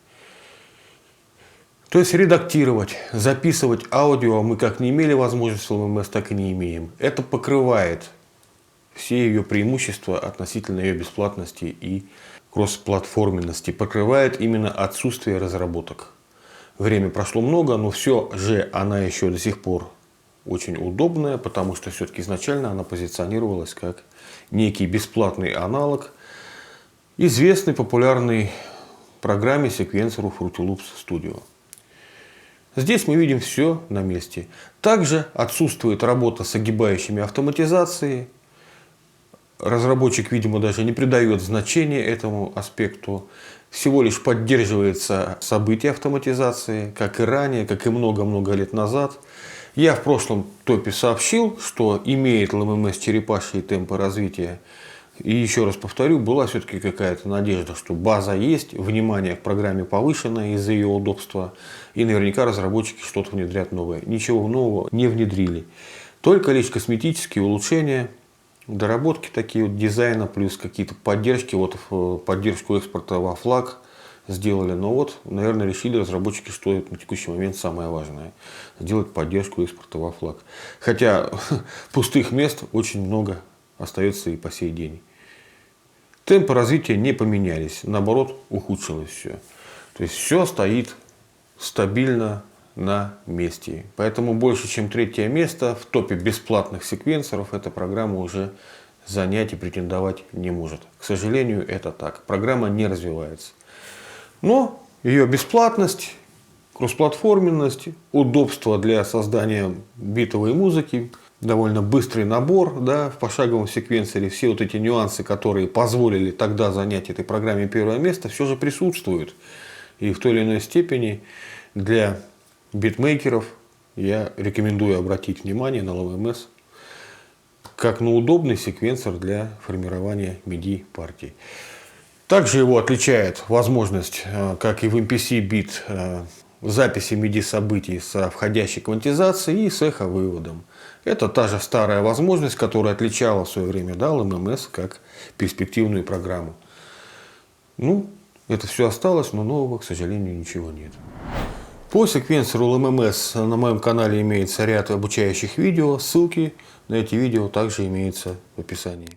То есть редактировать, записывать аудио мы как не имели возможности в LMMS, так и не имеем. Это покрывает все ее преимущества относительно ее бесплатности и кроссплатформенности. Покрывает именно отсутствие разработок. Время прошло много, но все же она еще до сих пор очень удобная, потому что все-таки изначально она позиционировалась как некий бесплатный аналог известной популярной программе секвенсору Fruity Loops Studio. Здесь мы видим все на месте. Также отсутствует работа с огибающими автоматизацией. Разработчик, видимо, даже не придает значения этому аспекту. Всего лишь поддерживается событие автоматизации, как и ранее, как и много-много лет назад. Я в прошлом топе сообщил, что имеет LMMS черепашьи темпы развития. И еще раз повторю, была все-таки какая-то надежда, что база есть, внимание к программе повышено из-за ее удобства. И наверняка разработчики что-то внедрят новое. Ничего нового не внедрили. Только лишь косметические улучшения, доработки такие вот дизайна, плюс какие-то поддержки, вот поддержку экспорта во флаг сделали. Но вот, наверное, решили разработчики, что это на текущий момент самое важное. Сделать поддержку экспорта во флаг. Хотя пустых мест очень много остается и по сей день. Темпы развития не поменялись, наоборот, ухудшилось все. То есть все стоит стабильно на месте. Поэтому больше, чем 3-е место в топе бесплатных секвенсоров эта программа уже занять и претендовать не может. К сожалению, это так. Программа не развивается. Но ее бесплатность, кроссплатформенность, удобство для создания битовой музыки, довольно быстрый набор, да, в пошаговом секвенсоре, все вот эти нюансы, которые позволили тогда занять этой программе 1-е место, все же присутствуют. И в той или иной степени для битмейкеров я рекомендую обратить внимание на LMMS как на удобный секвенсор для формирования MIDI партий. Также его отличает возможность, как и в MPC-бит, записи MIDI событий с входящей квантизацией и с эховыводом. Это та же старая возможность, которая отличала в свое время LMMS как перспективную программу. Ну, это все осталось, но нового, к сожалению, ничего нет. По секвенсору LMMS на моем канале имеется ряд обучающих видео. Ссылки на эти видео также имеются в описании.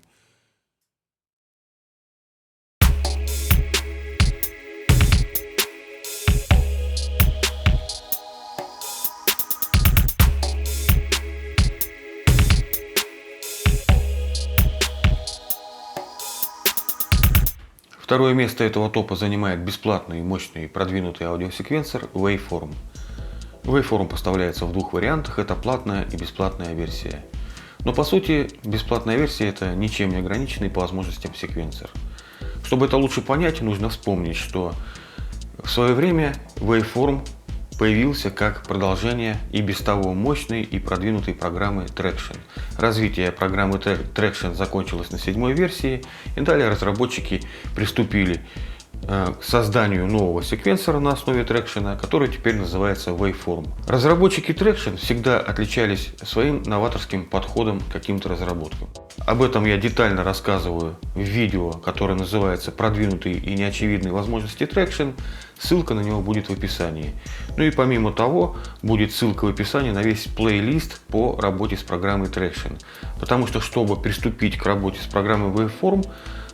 Второе место этого топа занимает бесплатный, мощный, продвинутый аудиосеквенсор Waveform. Waveform поставляется в двух вариантах, это платная и бесплатная версия. Но по сути, бесплатная версия это ничем не ограниченный по возможностям секвенсор. Чтобы это лучше понять, нужно вспомнить, что в свое время Waveform появился как продолжение и без того мощной и продвинутой программы Traction. Развитие программы Traction закончилось на 7-й версии, и далее разработчики приступили к созданию нового секвенсора на основе Traction, который теперь называется Waveform. Разработчики Traction всегда отличались своим новаторским подходом к каким-то разработкам. Об этом я детально рассказываю в видео, которое называется «Продвинутые и неочевидные возможности Traction». Ссылка на него будет в описании. Ну и помимо того, будет ссылка в описании на весь плейлист по работе с программой Traction. Потому что, чтобы приступить к работе с программой Waveform,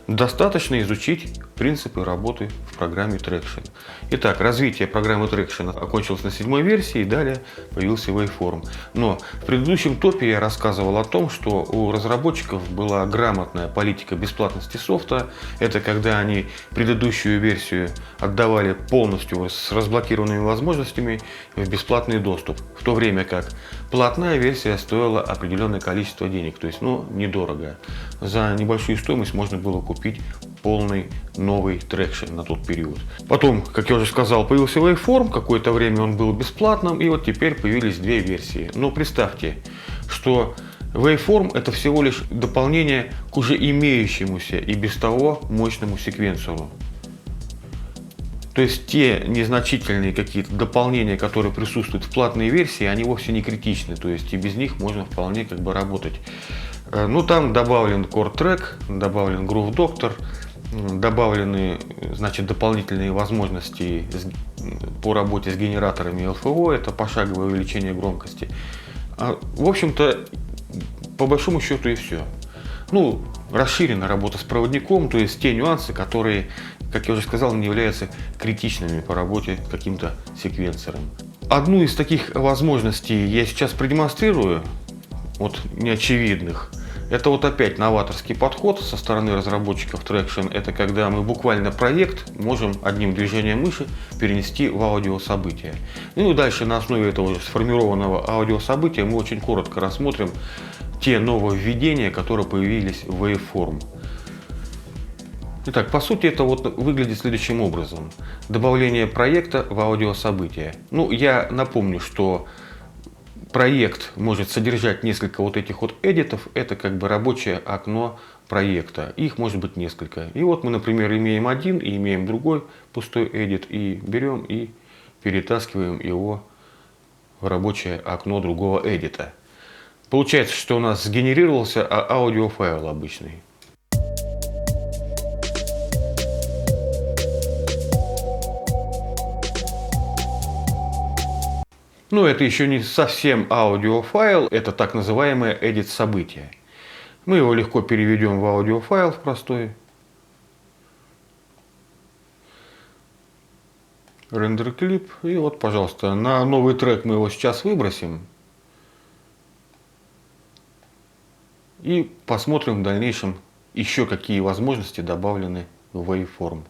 достаточно изучить принципы работы в программе Traction. Итак, развитие программы Traction окончилось на 7-й версии, и далее появился Waveform. Но в предыдущем топе я рассказывал о том, что у разработчиков была грамотная политика бесплатности софта. Это когда они предыдущую версию отдавали полностью с разблокированными возможностями в бесплатный доступ. В то время как платная версия стоила определенное количество денег, то есть недорого. За небольшую стоимость можно было купить полный новый Traction на тот период. Потом, как я уже сказал, появился Waveform, какое-то время он был бесплатным, и вот теперь появились две версии. Но представьте, что Waveform это всего лишь дополнение к уже имеющемуся и без того мощному секвенсору. То есть те незначительные какие-то дополнения, которые присутствуют в платной версии, они вовсе не критичны. То есть и без них можно вполне работать. Ну там добавлен Core Track, добавлен Groove Doctor, добавлены, дополнительные возможности по работе с генераторами LFO, это пошаговое увеличение громкости. В общем-то, по большому счету и все. Ну, расширена работа с проводником, то есть те нюансы, которые, как я уже сказал, не являются критичными по работе с каким-то секвенсором. Одну из таких возможностей я сейчас продемонстрирую, вот неочевидных. Это вот опять новаторский подход со стороны разработчиков Traction. Это когда мы буквально проект можем одним движением мыши перенести в аудиособытие. Ну и дальше на основе этого сформированного аудиособытия мы очень коротко рассмотрим те нововведения, которые появились в Waveform. Итак, по сути это вот выглядит следующим образом. Добавление проекта в аудиособытие. Ну, я напомню, что проект может содержать несколько вот этих вот эдитов. Это рабочее окно проекта. Их может быть несколько. И вот мы, например, имеем один и имеем другой пустой эдит. И берем и перетаскиваем его в рабочее окно другого эдита. Получается, что у нас сгенерировался аудиофайл обычный. Но это еще не совсем аудиофайл, это так называемое edit событие. Мы его легко переведем в аудиофайл в простой. Рендер клип. И вот, пожалуйста, на новый трек мы его сейчас выбросим. И посмотрим в дальнейшем еще какие возможности добавлены в Waveform.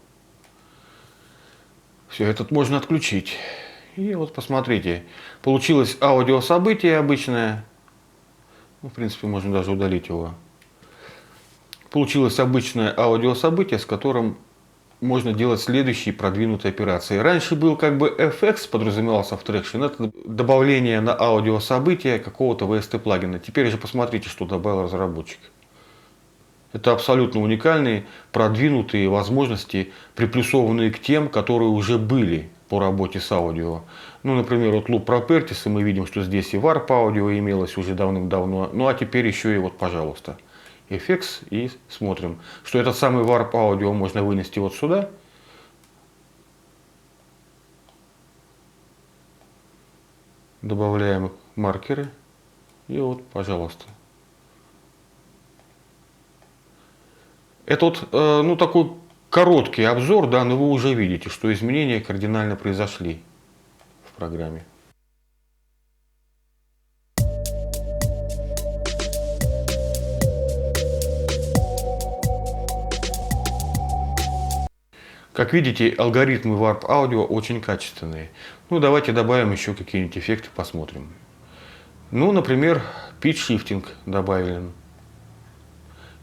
Все, этот можно отключить. И вот посмотрите, получилось аудиособытие обычное. Ну, в принципе, можно даже удалить его. Получилось обычное аудиособытие, с которым можно делать следующие продвинутые операции. Раньше был FX, подразумевался в Traction, это добавление на аудиособытие какого-то VST плагина. Теперь же посмотрите, что добавил разработчик. Это абсолютно уникальные, продвинутые возможности, приплюсованные к тем, которые уже были по работе с аудио. Ну, например, вот Loop Properties, и мы видим, что здесь и Warp аудио имелось уже давным-давно. Ну, а теперь еще и вот, пожалуйста, FX, и смотрим, что этот самый Warp аудио можно вынести вот сюда. Добавляем маркеры. И вот, пожалуйста. Это вот, ну, такой короткий обзор, да, но вы уже видите, что изменения кардинально произошли в программе. Как видите, алгоритмы Warp Audio очень качественные. Ну, давайте добавим еще какие-нибудь эффекты, посмотрим. Ну, например, Pitch Shifting добавим.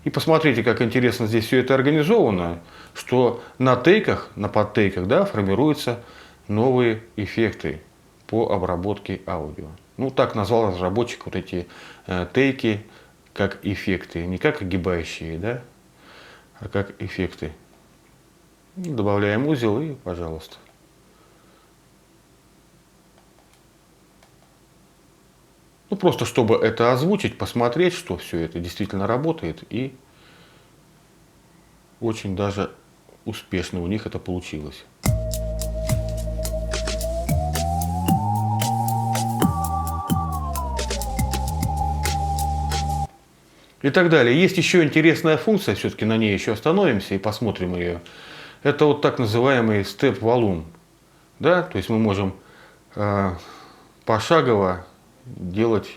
И посмотрите, как интересно здесь все это организовано, что на тейках, на подтейках, да, формируются новые эффекты по обработке аудио. Ну, так назвал разработчик вот эти тейки как эффекты, не как огибающие, да, а как эффекты. Добавляем узел и, пожалуйста. Ну, просто чтобы это озвучить, посмотреть, что все это действительно работает, и очень даже успешно у них это получилось. И так далее. Есть еще интересная функция, все-таки на ней еще остановимся и посмотрим ее. Это вот так называемый Step Volume. Да? То есть мы можем пошагово делать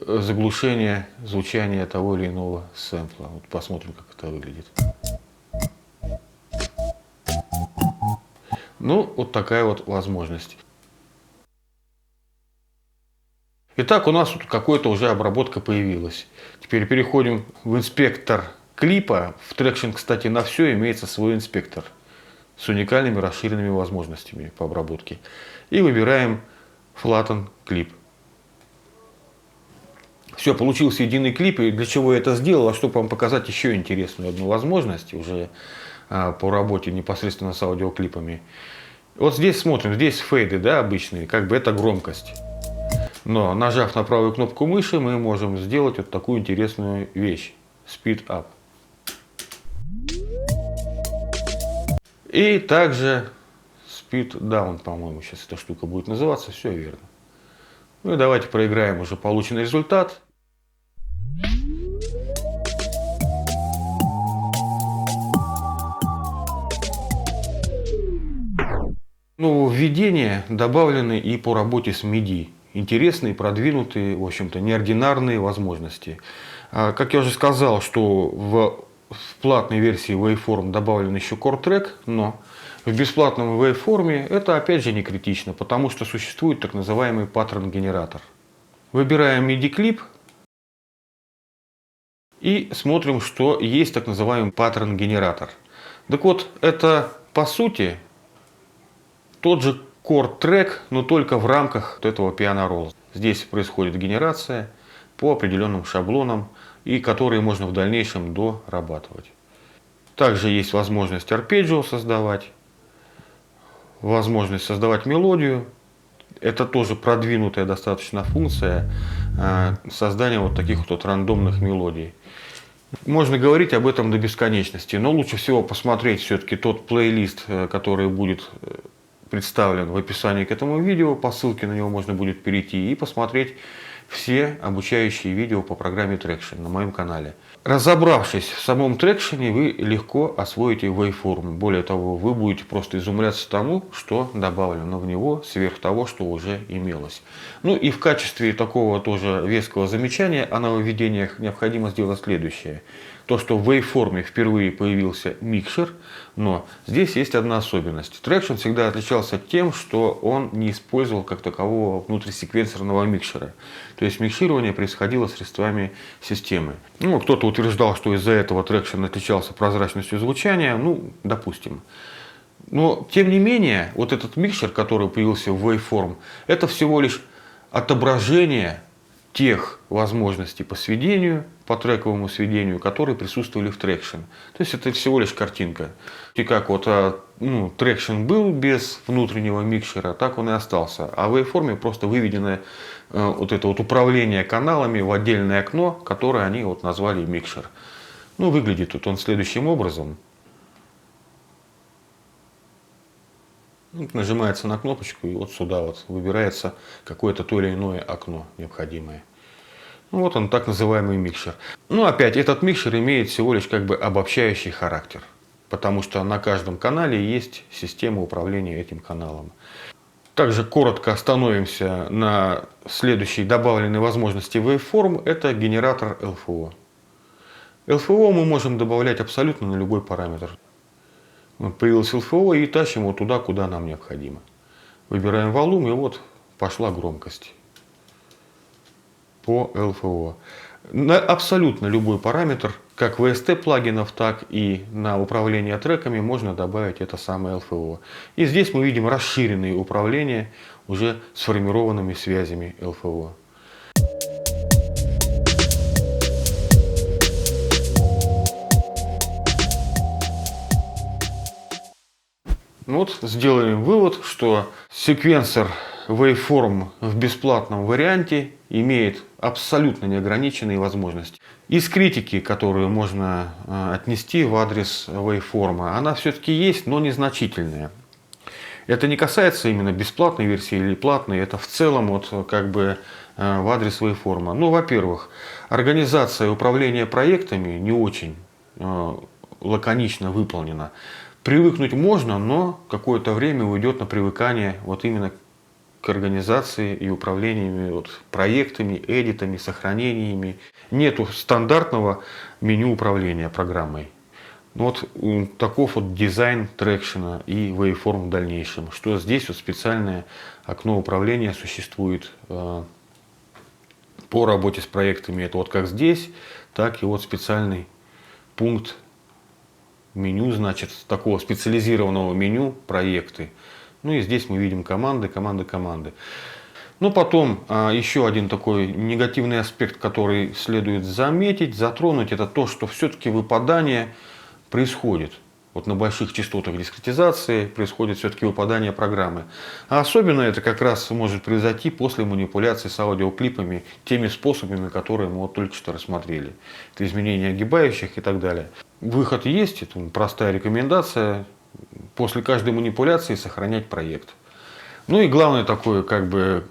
заглушение звучания того или иного сэмпла. Вот посмотрим, как это выглядит. Ну, вот такая вот возможность. Итак, у нас тут какая-то уже обработка появилась. Теперь переходим в инспектор клипа. В Traction, кстати, на все имеется свой инспектор с уникальными расширенными возможностями по обработке. И выбираем Flatten Clip. Все, получился единый клип. И для чего я это сделал? А чтобы вам показать еще интересную одну возможность уже по работе непосредственно с аудиоклипами. Вот здесь смотрим, здесь фейды, да, обычные, как бы это громкость. Но нажав на правую кнопку мыши, мы можем сделать вот такую интересную вещь. Speed Up. И также Speed Down, по-моему, сейчас эта штука будет называться. Все верно. Ну и давайте проиграем уже полученный результат. Ну, введения добавлены и по работе с MIDI. Интересные, продвинутые, в общем-то, неординарные возможности. Как я уже сказал, что в платной версии Waveform добавлен еще Core Track, но в бесплатном Waveform это опять же не критично, потому что существует так называемый паттерн-генератор. Выбираем MIDI-клип и смотрим, что есть так называемый паттерн-генератор. Так вот, это по сути тот же Core Track, но только в рамках этого Piano Roll. Здесь происходит генерация по определенным шаблонам, и которые можно в дальнейшем дорабатывать. Также есть возможность арпеджио создавать, возможность создавать мелодию. Это тоже продвинутая достаточно функция создания вот таких вот рандомных мелодий. Можно говорить об этом до бесконечности, но лучше всего посмотреть все-таки тот плейлист, который будет представлен в описании к этому видео. По ссылке на него можно будет перейти и посмотреть все обучающие видео по программе Traction на моем канале. Разобравшись в самом Traction, вы легко освоите Waveform. Более того, вы будете просто изумляться тому, что добавлено в него сверх того, что уже имелось. Ну и в качестве такого тоже веского замечания о нововведениях необходимо сделать следующее. То, что в Waveform впервые появился микшер, но здесь есть одна особенность. Traction всегда отличался тем, что он не использовал как такового внутрисеквенсорного микшера. То есть микширование происходило средствами системы. Ну, кто-то утверждал, что из-за этого Traction отличался прозрачностью звучания. Ну, допустим. Но, тем не менее, вот этот микшер, который появился в Waveform, это всего лишь отображение тех возможностей по сведению, по трековому сведению, которые присутствовали в Traction. То есть это всего лишь картинка. И как вот Traction был без внутреннего микшера, так он и остался. А в Waveform просто выведено вот это вот управление каналами в отдельное окно, которое они вот назвали микшер. Ну, выглядит тут он следующим образом. Нажимается на кнопочку, и вот сюда вот выбирается какое-то то или иное окно необходимое. Ну, вот он, так называемый микшер. Ну, опять, этот микшер имеет всего лишь как бы обобщающий характер, потому что на каждом канале есть система управления этим каналом. Также коротко остановимся на следующей добавленной возможности Waveform. Это генератор LFO. LFO мы можем добавлять абсолютно на любой параметр. Появилось LFO и тащим его туда, куда нам необходимо. Выбираем волюм, и вот пошла громкость по LFO. На абсолютно любой параметр, как VST плагинов, так и на управление треками можно добавить это самое LFO. И здесь мы видим расширенные управления уже сформированными связями LFO. Вот сделаем вывод, что секвенсор Waveform в бесплатном варианте имеет абсолютно неограниченные возможности. Из критики, которую можно отнести в адрес Waveform, она все-таки есть, но незначительная. Это не касается именно бесплатной версии или платной, это в целом вот как бы в адрес Waveform. Ну, во-первых, организация управления проектами не очень лаконично выполнена. Привыкнуть можно, но какое-то время уйдет на привыкание вот именно к организации и управлению вот проектами, эдитами, сохранениями. Нету стандартного меню управления программой. Вот таков вот дизайн Traction и Waveform в дальнейшем. Что здесь вот специальное окно управления существует по работе с проектами. Это вот как здесь, так и вот специальный пункт меню, значит, такого специализированного меню проекты. Ну и здесь мы видим команды. Ну потом еще один такой негативный аспект, который следует заметить, затронуть, это то, что все-таки выпадание происходит. Вот на больших частотах дискретизации происходит все-таки выпадание программы. А особенно это как раз может произойти после манипуляции с аудиоклипами теми способами, которые мы вот только что рассмотрели. Это изменение огибающих и так далее. Выход есть, это простая рекомендация. После каждой манипуляции сохранять проект. Ну и главный такой как бы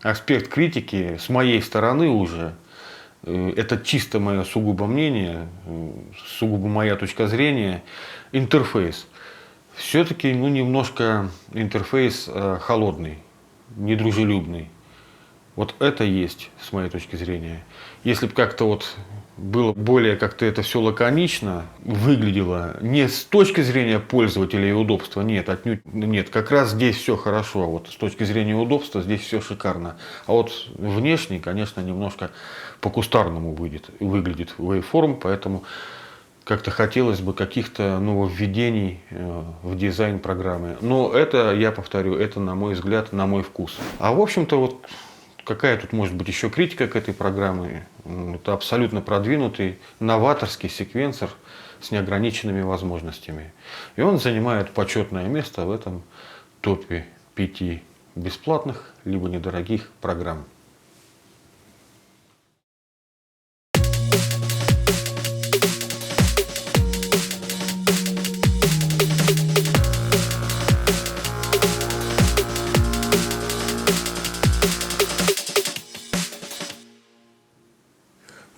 аспект критики с моей стороны уже. Это чисто мое сугубо мнение, сугубо моя точка зрения. Интерфейс. Все-таки немножко интерфейс холодный, недружелюбный. Вот это есть с моей точки зрения. Если бы как-то вот было более как-то это все лаконично, выглядело не с точки зрения пользователя и удобства, нет, отнюдь нет. Как раз здесь все хорошо, вот с точки зрения удобства здесь все шикарно. А вот внешне, конечно, немножко по-кустарному выглядит Waveform, поэтому как-то хотелось бы каких-то нововведений в дизайн программы. Но это, я повторю, это на мой взгляд, на мой вкус. А в общем-то вот какая тут может быть еще критика к этой программе? Это абсолютно продвинутый новаторский секвенсор с неограниченными возможностями. И он занимает почетное место в этом топе 5 бесплатных либо недорогих программ.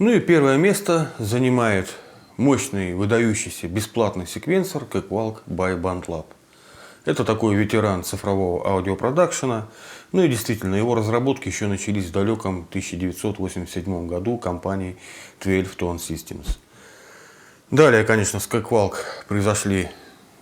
Ну и первое место занимает мощный, выдающийся бесплатный секвенсор Cakewalk by BandLab. Это такой ветеран цифрового аудиопродакшена. Ну и действительно, его разработки еще начались в далеком 1987 году компанией 12 Tone Systems. Далее, конечно, с Cakewalk произошли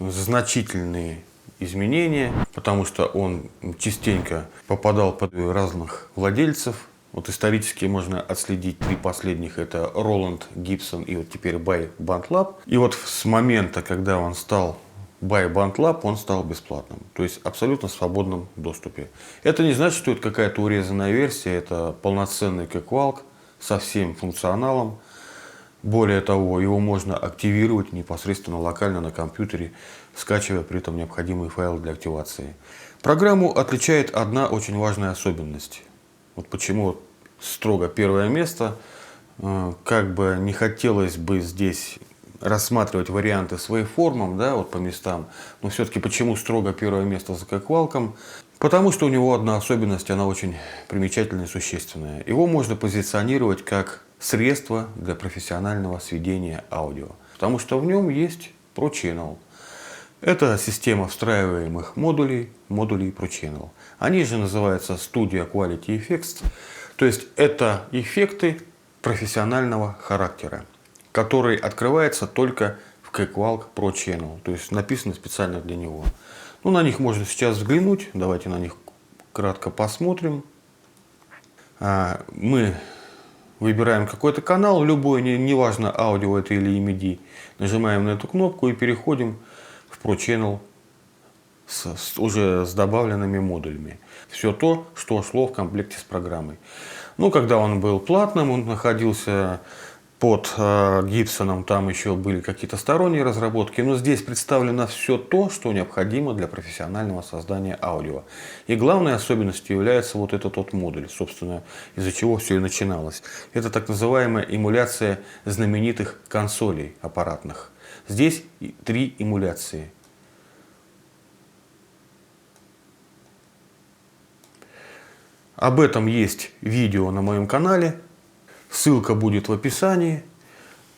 значительные изменения, потому что он частенько попадал под разных владельцев. Вот исторически можно отследить 3 последних. Это Roland, Gibson и вот теперь by BandLab. И вот с момента, когда он стал by BandLab он стал бесплатным, то есть абсолютно в свободном доступе. Это не значит, что это какая-то урезанная версия, это полноценный Cakewalk со всем функционалом. Более того, его можно активировать непосредственно локально на компьютере, скачивая при этом необходимые файлы для активации. Программу отличает одна очень важная особенность. Вот почему строго первое место. Как бы не хотелось бы здесь рассматривать варианты с вейформом, да, вот по местам, но все-таки почему строго первое место за Cakewalk? Потому что у него одна особенность, она очень примечательная и существенная. Его можно позиционировать как средство для профессионального сведения аудио, потому что в нем есть ProChannel. Это система встраиваемых модулей ProChannel. Они же называются Studio Quality Effects, то есть это эффекты профессионального характера, который открывается только в Cakewalk ProChannel, то есть написано специально для него. Ну, на них можно сейчас взглянуть, давайте на них кратко посмотрим. Мы выбираем какой-то канал, любой, неважно, аудио это или MIDI, нажимаем на эту кнопку и переходим в ProChannel уже с добавленными модулями. Все то, что шло в комплекте с программой. Ну, когда он был платным, он находился под Гибсоном, там еще были какие-то сторонние разработки, но здесь представлено все то, что необходимо для профессионального создания аудио. И главной особенностью является вот этот вот модуль, собственно, из-за чего все и начиналось. Это так называемая эмуляция знаменитых консолей аппаратных. Здесь 3 эмуляции. Об этом есть видео на моем канале, ссылка будет в описании.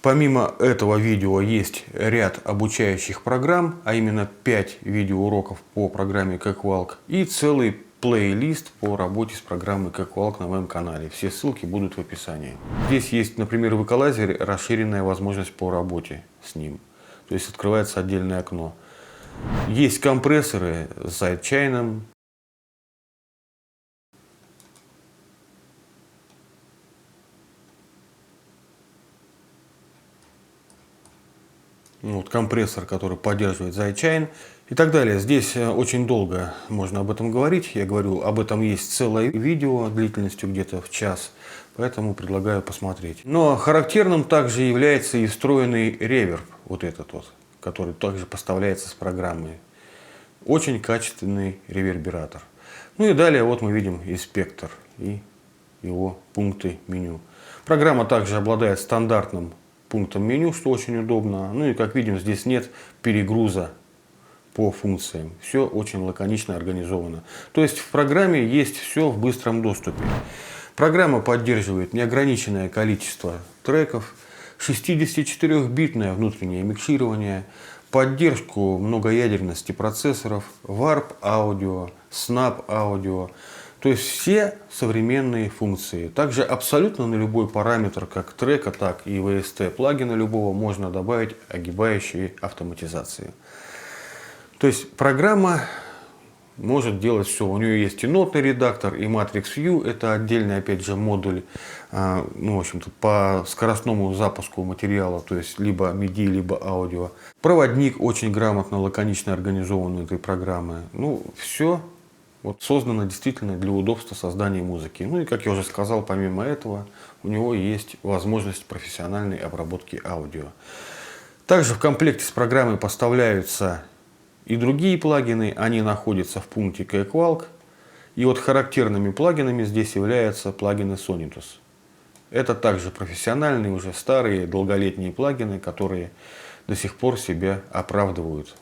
Помимо этого видео есть ряд обучающих программ, а именно 5 видеоуроков по программе Cakewalk и целый плейлист по работе с программой Cakewalk на моем канале. Все ссылки будут в описании. Здесь есть, например, в эквалайзере расширенная возможность по работе с ним. То есть открывается отдельное окно. Есть компрессоры с сайдчейном. Вот, компрессор, который поддерживает sidechain и так далее. Здесь очень долго можно об этом говорить. Я говорю, об этом есть целое видео длительностью где-то в час, поэтому предлагаю посмотреть. Но характерным также является и встроенный реверб, вот этот вот, который также поставляется с программой. Очень качественный ревербератор. Ну и далее вот мы видим и спектр, и его пункты меню. Программа также обладает стандартным пунктом меню, что очень удобно. Ну и как видим, здесь нет перегруза по функциям. Все очень лаконично организовано. То есть в программе есть все в быстром доступе. Программа поддерживает неограниченное количество треков, 64-битное внутреннее микширование, поддержку многоядерности процессоров, Warp аудио, Snap аудио. То есть все современные функции. Также абсолютно на любой параметр, как трека, так и VST плагина любого, можно добавить огибающие автоматизации. То есть программа может делать все. У нее есть и нотный редактор, и Matrix View. Это отдельный, опять же, модуль, ну, в общем-то, по скоростному запуску материала, то есть либо MIDI, либо аудио. Проводник очень грамотно, лаконично организован этой программы. Ну, все. Вот создано действительно для удобства создания музыки. Ну и, как я уже сказал, помимо этого, у него есть возможность профессиональной обработки аудио. Также в комплекте с программой поставляются и другие плагины. Они находятся в пункте Cakewalk. И вот характерными плагинами здесь являются плагины Sonitus. Это также профессиональные, уже старые, долголетние плагины, которые до сих пор себя оправдывают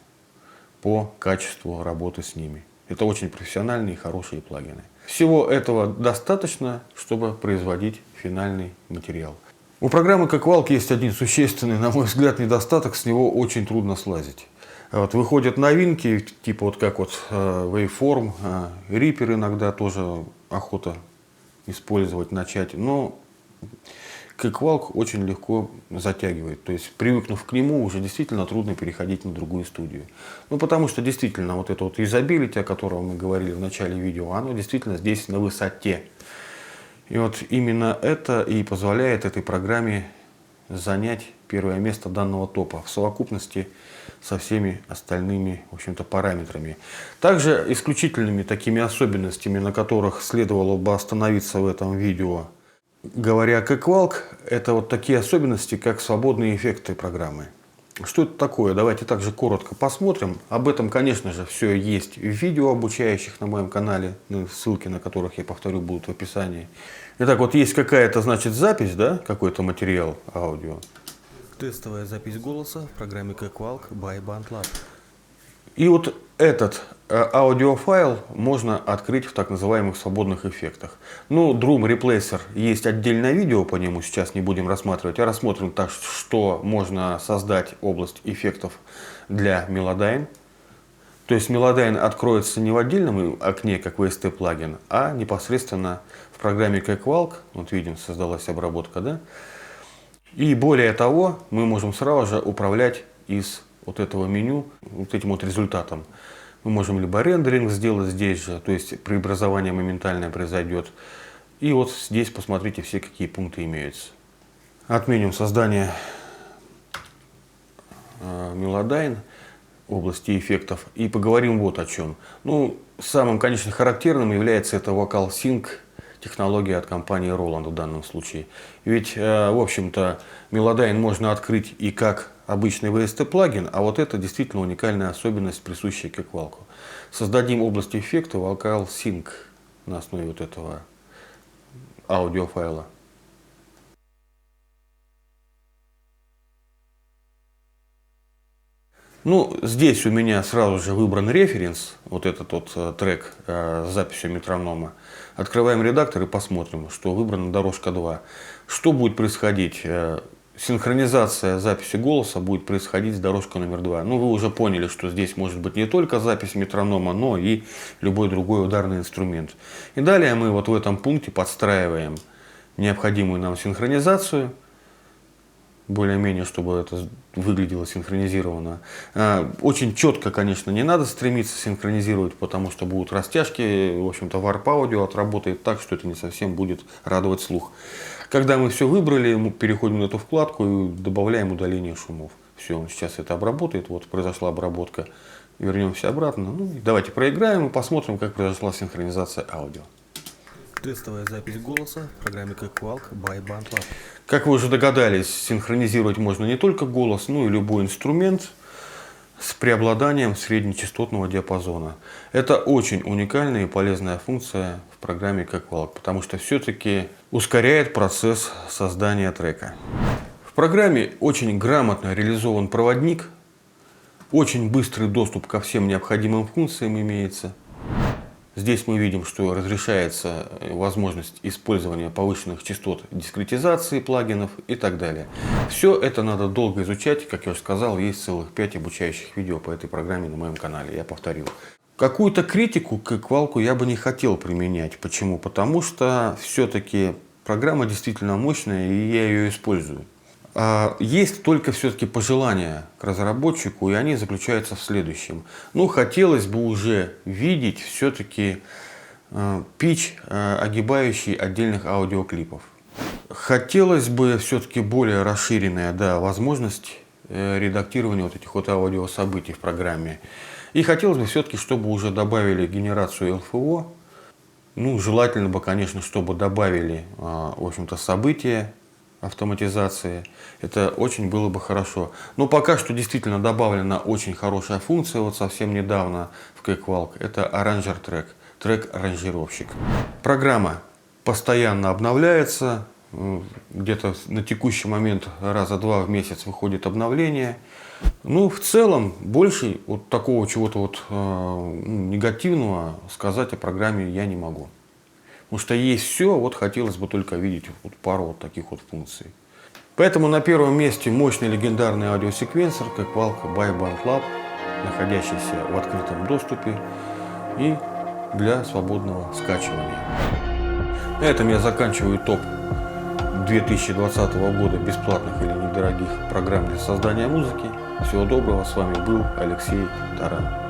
по качеству работы с ними. Это очень профессиональные и хорошие плагины. Всего этого достаточно, чтобы производить финальный материал. У программы Cakewalk есть один существенный, на мой взгляд, недостаток. С него очень трудно слазить. Вот выходят новинки, типа вот как вот Waveform, Reaper иногда тоже охота использовать, начать. Но Cakewalk очень легко затягивает. То есть, привыкнув к нему, уже действительно трудно переходить на другую студию. Ну, потому что действительно вот это вот изобилие, о котором мы говорили в начале видео, оно действительно здесь на высоте. И вот именно это и позволяет этой программе занять первое место данного топа в совокупности со всеми остальными, в общем-то, параметрами. Также исключительными такими особенностями, на которых следовало бы остановиться в этом видео, говоря о Cakewalk, это вот такие особенности, как свободные эффекты программы. Что это такое? Давайте также коротко посмотрим. Об этом, конечно же, все есть в видео обучающих на моем канале, ссылки на которых, я повторю, будут в описании. Итак, вот есть какая-то, значит, запись, да, какой-то материал аудио. Тестовая запись голоса в программе Cakewalk by BandLab. И вот этот аудиофайл можно открыть в так называемых свободных эффектах. Ну, Drum Replacer, есть отдельное видео по нему, сейчас не будем рассматривать, а рассмотрим так, что можно создать область эффектов для Melodyne. То есть Melodyne откроется не в отдельном окне, как VST плагин, а непосредственно в программе Cakewalk. Вот видим, создалась обработка, да? И более того, мы можем сразу же управлять из вот этого меню вот этим вот результатом. Мы можем либо рендеринг сделать здесь же, то есть преобразование моментальное произойдет. И вот здесь посмотрите все, какие пункты имеются. Отменим создание Melodyne области эффектов и поговорим вот о чем. Ну, самым, конечно, характерным является это Vocal Sync, технология от компании Roland в данном случае. Ведь, в общем-то, Melodyne можно открыть и как обычный VST плагин, а вот это действительно уникальная особенность, присущая Cakewalk. Создадим область эффекта Vocal Sync на основе вот этого аудиофайла. Ну, здесь у меня сразу же выбран референс, вот этот вот трек с записью метронома. Открываем редактор и посмотрим, что выбрана дорожка 2. Что будет происходить? Синхронизация записи голоса будет происходить с дорожкой номер 2. Ну, вы уже поняли, что здесь может быть не только запись метронома, но и любой другой ударный инструмент. И далее мы вот в этом пункте подстраиваем необходимую нам синхронизацию, более-менее, чтобы это выглядело синхронизированно. Очень четко, конечно, не надо стремиться синхронизировать, потому что будут растяжки, в общем-то, Warp Audio отработает так, что это не совсем будет радовать слух. Когда мы все выбрали, мы переходим на эту вкладку и добавляем удаление шумов. Все, он сейчас это обработает, вот произошла обработка. Вернемся обратно. Ну, давайте проиграем и посмотрим, как произошла синхронизация аудио. Тестовая запись голоса в программе Cakewalk by BandLab. Как вы уже догадались, синхронизировать можно не только голос, но и любой инструмент с преобладанием среднечастотного диапазона. Это очень уникальная и полезная функция в программе Cakewalk, потому что все-таки ускоряет процесс создания трека. В программе очень грамотно реализован проводник, очень быстрый доступ ко всем необходимым функциям имеется. Здесь мы видим, что разрешается возможность использования повышенных частот дискретизации плагинов и так далее. Все это надо долго изучать. Как я уже сказал, есть целых 5 обучающих видео по этой программе на моем канале. Я повторил. Какую-то критику к Cakewalk я бы не хотел применять. Почему? Потому что все-таки программа действительно мощная, и я ее использую. Есть только все-таки пожелания к разработчику, и они заключаются в следующем. Ну, хотелось бы уже видеть все-таки питч, огибающий отдельных аудиоклипов. Хотелось бы все-таки более расширенная, да, возможность редактирования вот этих вот аудиособытий в программе. И хотелось бы все-таки, чтобы уже добавили генерацию LFO. Ну, желательно бы, конечно, чтобы добавили, в общем-то, события автоматизации. Это очень было бы хорошо. Но пока что действительно добавлена очень хорошая функция, вот совсем недавно в Cakewalk, это Arranger Track, трек-аранжировщик. Программа постоянно обновляется, где-то на текущий момент раза 2 в месяц выходит обновление. Ну, в целом, больше вот такого чего-то вот негативного сказать о программе я не могу. Потому что есть все, вот хотелось бы только видеть вот пару вот таких вот функций. Поэтому на первом месте мощный легендарный аудиосеквенсор Cakewalk by BandLab, находящийся в открытом доступе и для свободного скачивания. На этом я заканчиваю топ 2020 года бесплатных или недорогих программ для создания музыки. Всего доброго, с вами был Алексей Таран.